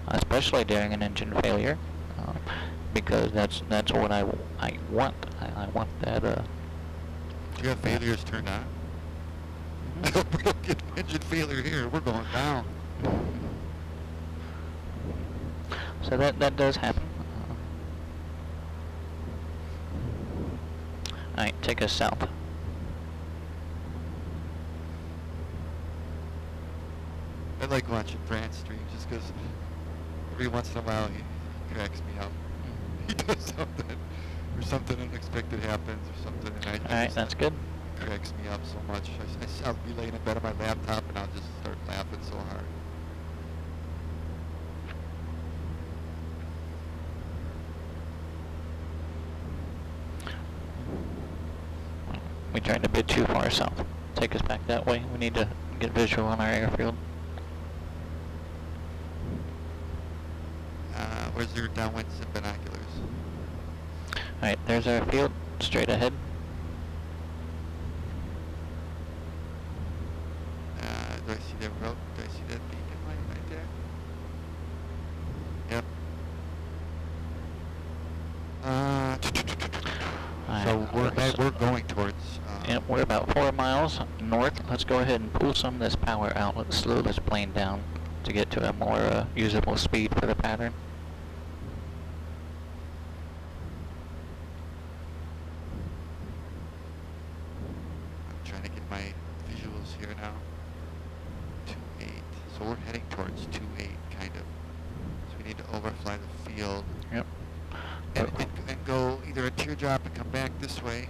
[SPEAKER 3] especially during an engine failure, because that's what I want. I want that.
[SPEAKER 2] Do you have failures turned on? I hope we don't get an engine failure here. We're going down.
[SPEAKER 3] So that does happen. Alright, take us south.
[SPEAKER 2] I like watching Brand streams just because every once in a while he cracks me up. He does something, or something unexpected happens, or something, and
[SPEAKER 3] Alright, that's good.
[SPEAKER 2] cracks me up so much. I'll be laying in bed on my laptop and I'll just start laughing so hard.
[SPEAKER 3] We tried a bit too far south. Take us back that way. We need to get visual on our airfield.
[SPEAKER 2] Where's your downwind sim binoculars?
[SPEAKER 3] Alright, there's our field, straight ahead.
[SPEAKER 2] Do I see that rope? Do I see that beacon light right there? Yep. So we're going towards.
[SPEAKER 3] Yep, we're about 4 miles north. Let's go ahead and pull some of this power out. Let's slow this plane down to get to a more usable speed for the pattern.
[SPEAKER 2] I'm trying to get my visuals here now. 2-8. So we're heading towards 2-8, kind of. So we need to overfly the field.
[SPEAKER 3] Yep.
[SPEAKER 2] And go either a teardrop and come back this way.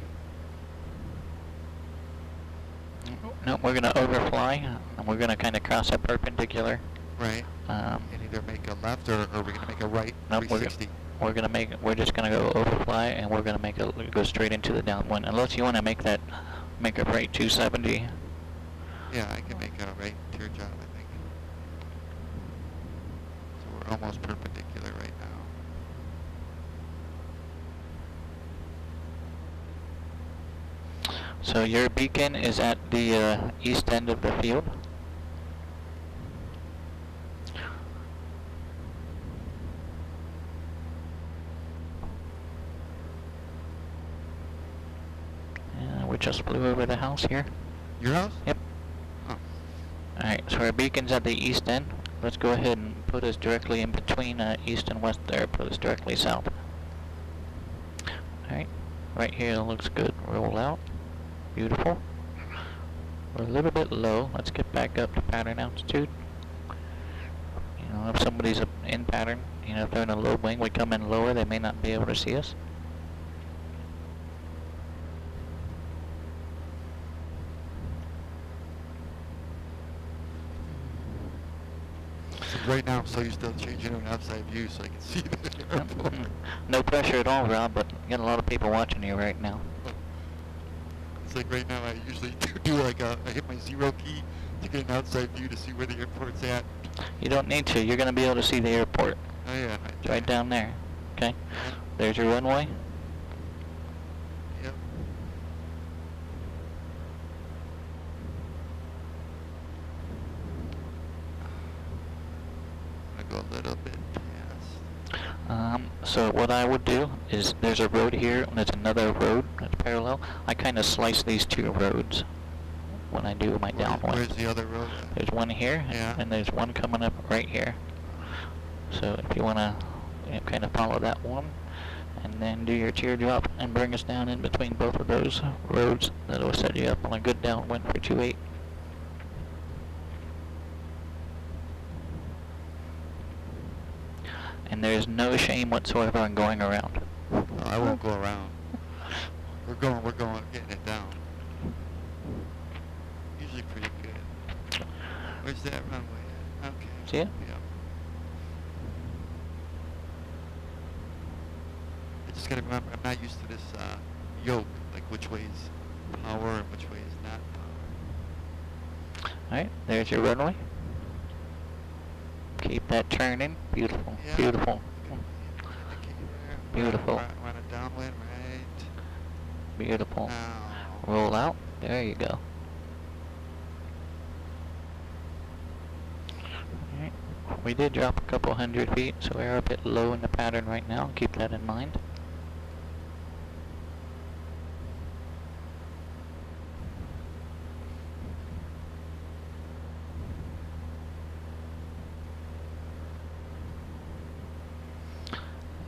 [SPEAKER 3] No, we're gonna overfly, and we're gonna kind of cross a perpendicular.
[SPEAKER 2] Right.
[SPEAKER 3] Um,
[SPEAKER 2] And either make a left or we're gonna make a right
[SPEAKER 3] Nope,
[SPEAKER 2] 360.
[SPEAKER 3] we're just gonna go overfly, and we're gonna go straight into the downwind. Unless you want to make a right 270.
[SPEAKER 2] Yeah, I can make a right teardrop, I think. So we're almost perpendicular right now.
[SPEAKER 3] So your beacon is at the east end of the field. We just flew over the house here.
[SPEAKER 2] Your house?
[SPEAKER 3] Yep.
[SPEAKER 2] Oh.
[SPEAKER 3] Alright, so our beacon's at the east end. Let's go ahead and put us directly in between east and west there. Put us directly south. Alright, right here looks good. Roll out. Beautiful. We're a little bit low. Let's get back up to pattern altitude. You know, if somebody's in pattern, you know, if they're in a low wing, we come in lower, they may not be able to see us.
[SPEAKER 2] So right now I'm so used to changing to an outside view so I can see the airport.
[SPEAKER 3] No pressure at all, Rob, but you got a lot of people watching you right now.
[SPEAKER 2] It's like right now I usually do like I hit my 0 key to get an outside view to see where the airport's at.
[SPEAKER 3] You don't need to. You're going to be able to see the airport.
[SPEAKER 2] Oh yeah,
[SPEAKER 3] It's right down there. Okay?
[SPEAKER 2] Yep.
[SPEAKER 3] There's your runway.
[SPEAKER 2] Yep. I'm gonna go a little bit past.
[SPEAKER 3] So what I would do is there's a road here and there's another road that's parallel. I kind of slice these two roads when I do my downwind.
[SPEAKER 2] Where's the other road at?
[SPEAKER 3] There's one here,
[SPEAKER 2] Yeah.
[SPEAKER 3] and there's one coming up right here. So if you want to kind of follow that one, and then do your teardrop and bring us down in between both of those roads, that'll set you up on a good downwind for 2.8. And there's no shame whatsoever in going around.
[SPEAKER 2] No, I won't go around. We're going, getting it down. Usually pretty good. Where's that runway at? Okay.
[SPEAKER 3] See it?
[SPEAKER 2] Yeah. I just gotta remember, I'm not used to this yoke, like which way is power and which way is not power.
[SPEAKER 3] Alright, there's your runway. Keep that turning. Beautiful.
[SPEAKER 2] Yeah.
[SPEAKER 3] Beautiful.
[SPEAKER 2] Indicator.
[SPEAKER 3] Beautiful.
[SPEAKER 2] Run a downwind, right?
[SPEAKER 3] Beautiful.
[SPEAKER 2] Now.
[SPEAKER 3] Roll out. There you go. Alright. We did drop a couple 100 feet, so we're a bit low in the pattern right now. Keep that in mind.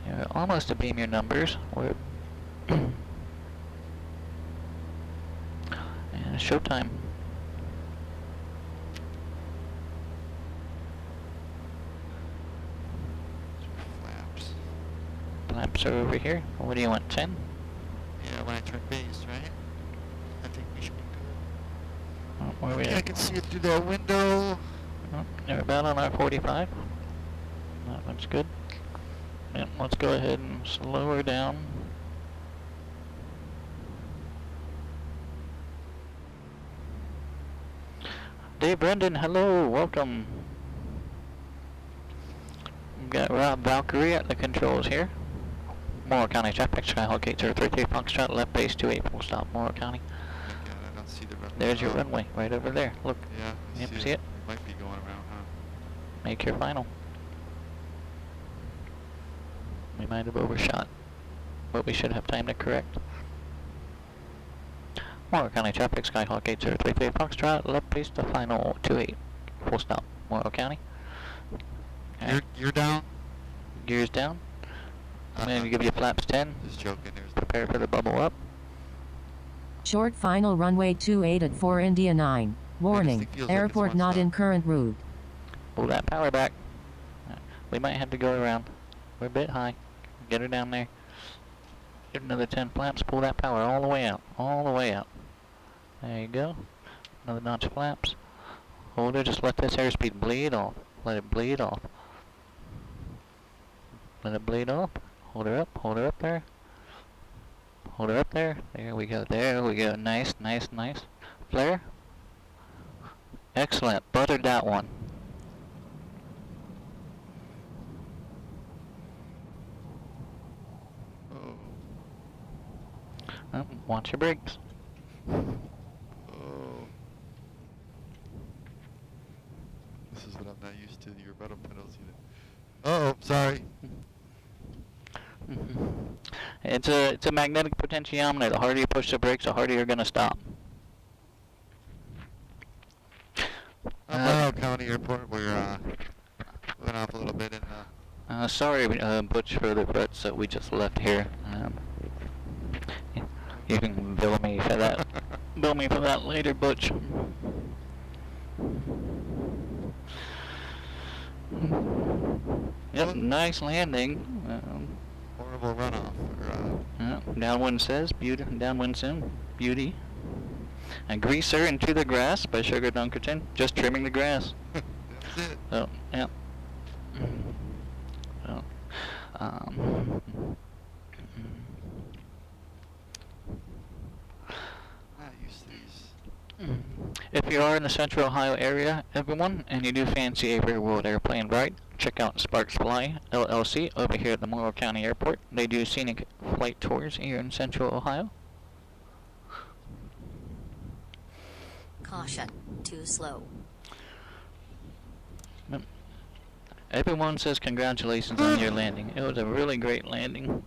[SPEAKER 3] You're almost to beam your numbers. We're and it's showtime.
[SPEAKER 2] Flaps.
[SPEAKER 3] Flaps are over here. What do you want, 10?
[SPEAKER 2] Yeah, when I turn base, right? I think we should be good.
[SPEAKER 3] Where are we
[SPEAKER 2] Okay, I
[SPEAKER 3] at?
[SPEAKER 2] can see it through that window.
[SPEAKER 3] Oh, they're about on our 45. That looks good. Yep, let's go ahead and slow her down. Dave Brendan, hello, welcome. We've got Rob Valkyrie at the controls here. Morrow County traffic, Skyhawk 8033 Foxtrot, left base 28, full stop, Morrow County.
[SPEAKER 2] Again, I don't see the runway.
[SPEAKER 3] There's your
[SPEAKER 2] Oh,
[SPEAKER 3] runway, right over there. Look,
[SPEAKER 2] Yeah, I
[SPEAKER 3] Yep, see it?
[SPEAKER 2] Might be going around, huh?
[SPEAKER 3] make your final. We might have overshot, but we should have time to correct. Morrow County traffic, Skyhawk 8033 Foxtrot, left base to final 28, full stop, Morrow County. Alright,
[SPEAKER 2] You're down?
[SPEAKER 3] gears down. I'm going to give you flaps 10.
[SPEAKER 2] Just joking. There's
[SPEAKER 3] Prepare for the bubble up.
[SPEAKER 5] Short final runway 28 at 4 India 9. Warning,
[SPEAKER 2] thing feels like it's
[SPEAKER 5] airport
[SPEAKER 2] one
[SPEAKER 5] not
[SPEAKER 2] stop.
[SPEAKER 5] in current route.
[SPEAKER 3] Pull that power back. We might have to go around. We're a bit high. Get her down there. Give another 10 flaps. Pull that power all the way out. All the way out. There you go. Another notch of flaps. Hold it, just let this airspeed bleed off. Let it bleed off. Let it bleed off. Hold her up there. Hold her up there. There we go, there we go. Nice, nice, nice. Flare. Excellent, buttered that one. Watch your brakes.
[SPEAKER 2] Oh. This is what I'm not used to, your bottom pedals unit. Uh-oh, sorry.
[SPEAKER 3] It's a magnetic potentiometer. The harder you push the brakes, the harder you're gonna stop.
[SPEAKER 2] Ohio County Airport, we're went off a little bit and
[SPEAKER 3] Sorry, Butch, for the threats that we just left here. You can bill me for that. Bill me for that later, Butch. Yep, nice landing.
[SPEAKER 2] horrible runoff.
[SPEAKER 3] Downwind says beauty. Downwind soon. Beauty. A greaser into the grass by Sugar Dunkerton. Just trimming the grass.
[SPEAKER 2] That's it.
[SPEAKER 3] Oh, yeah. So,
[SPEAKER 2] Not used to these.
[SPEAKER 3] if you are in the Central Ohio area, everyone, and you do fancy a rear wheeled airplane ride, check out Sparks Fly LLC over here at the Morrow County Airport. They do scenic flight tours here in Central Ohio.
[SPEAKER 6] Caution, too slow.
[SPEAKER 3] Everyone says congratulations on your landing. It was a really great landing.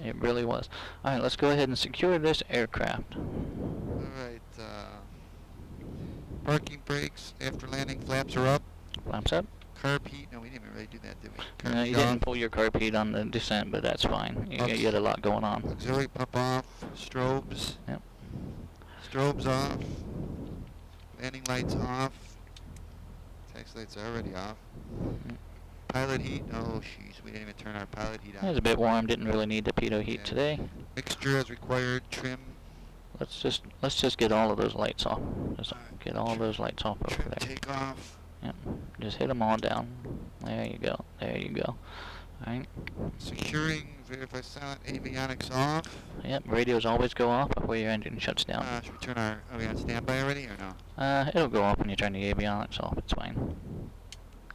[SPEAKER 3] It really was. Alright, let's go ahead and secure this aircraft.
[SPEAKER 2] Alright, parking brakes after landing, flaps are up.
[SPEAKER 3] Flaps up.
[SPEAKER 2] Carb heat, no, we didn't really do that, did we? Carb
[SPEAKER 3] No,
[SPEAKER 2] heat
[SPEAKER 3] you didn't
[SPEAKER 2] off.
[SPEAKER 3] pull your carb heat on the descent, but that's fine. You had a lot going on.
[SPEAKER 2] Auxiliary pump off, strobes.
[SPEAKER 3] Yep.
[SPEAKER 2] Strobes off. Landing lights off. Taxi lights are already off. Pilot heat, oh jeez, we didn't even turn our pilot heat
[SPEAKER 3] It
[SPEAKER 2] on.
[SPEAKER 3] was a bit warm. Didn't really need the pitot heat
[SPEAKER 2] Yeah.
[SPEAKER 3] today.
[SPEAKER 2] Mixture as required, trim.
[SPEAKER 3] Let's just get all of those lights off. Just get all those lights off over
[SPEAKER 2] Trim
[SPEAKER 3] there.
[SPEAKER 2] take off.
[SPEAKER 3] Yep. Just hit them all down. There you go. There you go. Alright.
[SPEAKER 2] Securing, verify silent, avionics off.
[SPEAKER 3] Yep. Radios always go off before your engine shuts down.
[SPEAKER 2] Should we turn our, are we on standby already or no?
[SPEAKER 3] It'll go off when you turn the avionics off. It's fine.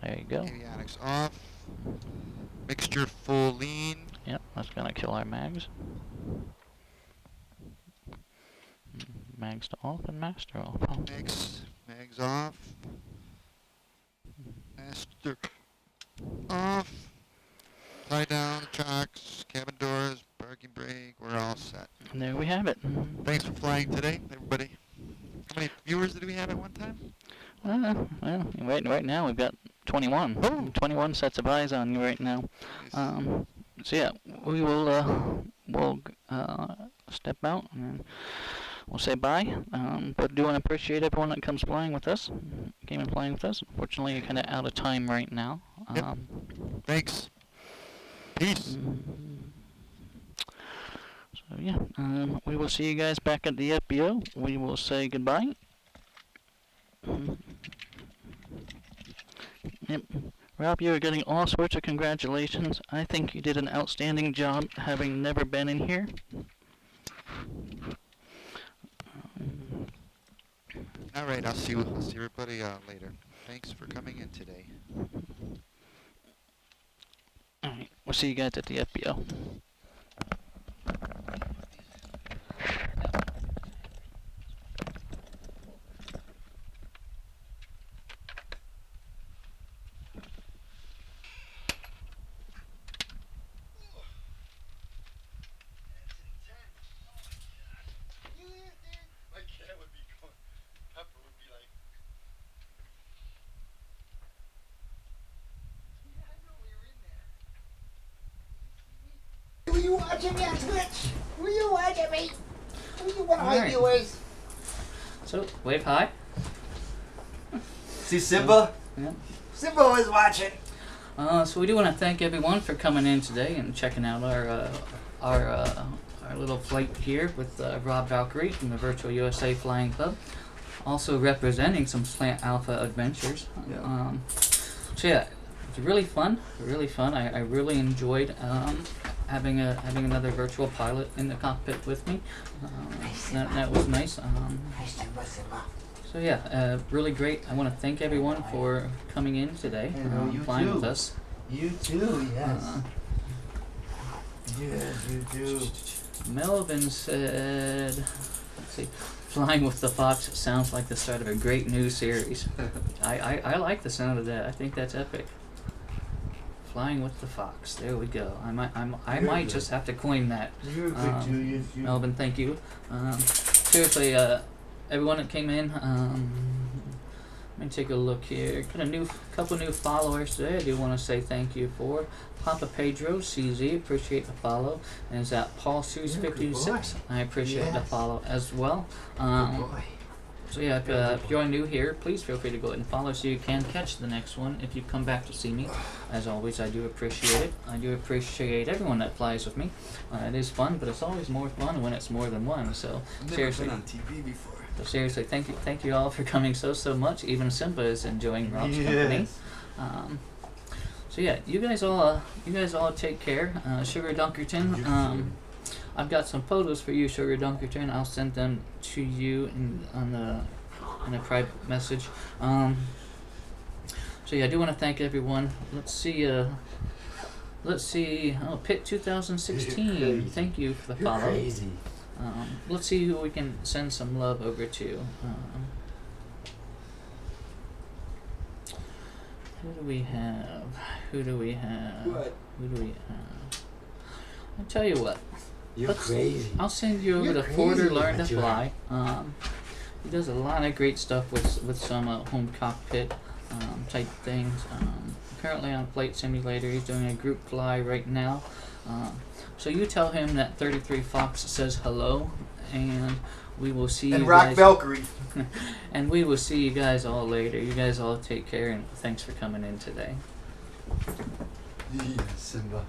[SPEAKER 3] There you go.
[SPEAKER 2] Avionics off. Mixture full lean.
[SPEAKER 3] Yep. That's gonna kill our mags. Mags to off and master off.
[SPEAKER 2] Mags off. Master off. Tie down, chocks, cabin doors, parking brake, we're all set.
[SPEAKER 3] And there we have it.
[SPEAKER 2] Thanks for flying today, everybody. How many viewers did we have at one time?
[SPEAKER 3] Well, right now we've got 21.
[SPEAKER 2] Oh.
[SPEAKER 3] 21 sets of eyes on you right now.
[SPEAKER 2] Nice.
[SPEAKER 3] So yeah, we will we'll step out and we'll say bye. But do want to appreciate everyone that comes flying with us, came and flying with us. Unfortunately, you're kind of out of time right now.
[SPEAKER 2] Yep. Thanks. Peace.
[SPEAKER 3] So yeah, we will see you guys back at the FBO. We will say goodbye. Yep. Rob, you are getting all sorts of congratulations. I think you did an outstanding job having never been in here.
[SPEAKER 2] All right, I'll see everybody later. Thanks for coming in today.
[SPEAKER 3] Alright, we'll see you guys at the FBO.
[SPEAKER 7] Were you watching me on Twitch? Were you watching me? Were you one of my
[SPEAKER 1] Alright.
[SPEAKER 7] viewers?
[SPEAKER 1] So, wave hi.
[SPEAKER 7] See Simba?
[SPEAKER 1] Yeah.
[SPEAKER 7] Simba was watching.
[SPEAKER 1] So we do want to thank everyone for coming in today and checking out our little flight here with Rob Valkyrie from the Virtual USA Flying Club. also representing some Slant Alpha adventures.
[SPEAKER 8] Yeah.
[SPEAKER 1] So yeah, it's really fun. Really fun. I really enjoyed having another virtual pilot in the cockpit with me. That was nice. So yeah, really great. I want to thank everyone for coming in today,
[SPEAKER 8] You
[SPEAKER 1] flying
[SPEAKER 8] too.
[SPEAKER 1] with us.
[SPEAKER 8] You too, yes. Yes, you do.
[SPEAKER 1] Melvin said, let's see, flying with the Fox sounds like the start of a great new series. I like the sound of that. I think that's epic. Flying with the Fox. There we go. I might
[SPEAKER 8] good.
[SPEAKER 1] just have to coin that.
[SPEAKER 8] You're good too. You.
[SPEAKER 1] Melvin, thank you. Seriously, everyone that came in, let me take a look here. Got a couple new followers today. I do want to say thank you for Papa Pedro CZ. Appreciate the follow. And is that Paul Sues
[SPEAKER 8] You're a good
[SPEAKER 1] 56?
[SPEAKER 8] boy.
[SPEAKER 1] I appreciate the
[SPEAKER 8] Yes.
[SPEAKER 1] follow as well.
[SPEAKER 8] Good boy.
[SPEAKER 1] So yeah, if you're new here, please feel free to go ahead and follow so you can catch the next one if you come back to see me. As always, I do appreciate it. I do appreciate everyone that flies with me. It is fun, but it's always more fun when it's more than one. So
[SPEAKER 8] I've never
[SPEAKER 1] seriously,
[SPEAKER 8] been on TV before.
[SPEAKER 1] so seriously, thank you all for coming so much. Even Simba is enjoying Rob's company. So yeah, you guys all take care. Sugar Dunkerton. I've got some photos for you, Sugar Dunkerton. I'll send them to you in a private message. So yeah, I do want to thank everyone. Let's see. Oh, Pit 2016. Thank you for the
[SPEAKER 8] You're
[SPEAKER 1] follow.
[SPEAKER 8] crazy.
[SPEAKER 1] Let's see who we can send some love over to. Who do we have?
[SPEAKER 8] What?
[SPEAKER 1] Who do we have? I'll tell you what.
[SPEAKER 8] You're crazy.
[SPEAKER 1] I'll send you over
[SPEAKER 8] You're
[SPEAKER 1] to
[SPEAKER 8] crazy,
[SPEAKER 1] Forder Learn to
[SPEAKER 8] but you are.
[SPEAKER 1] Fly. He does a lot of great stuff with some home cockpit type things. Currently on Flight Simulator, he's doing a group fly right now. So you tell him that 33 Fox says hello, and we will see
[SPEAKER 8] And
[SPEAKER 1] you
[SPEAKER 8] Rock
[SPEAKER 1] guys.
[SPEAKER 8] Valkyrie.
[SPEAKER 1] And we will see you guys all later. You guys all take care, and thanks for coming in today.
[SPEAKER 8] Yeah, Simba.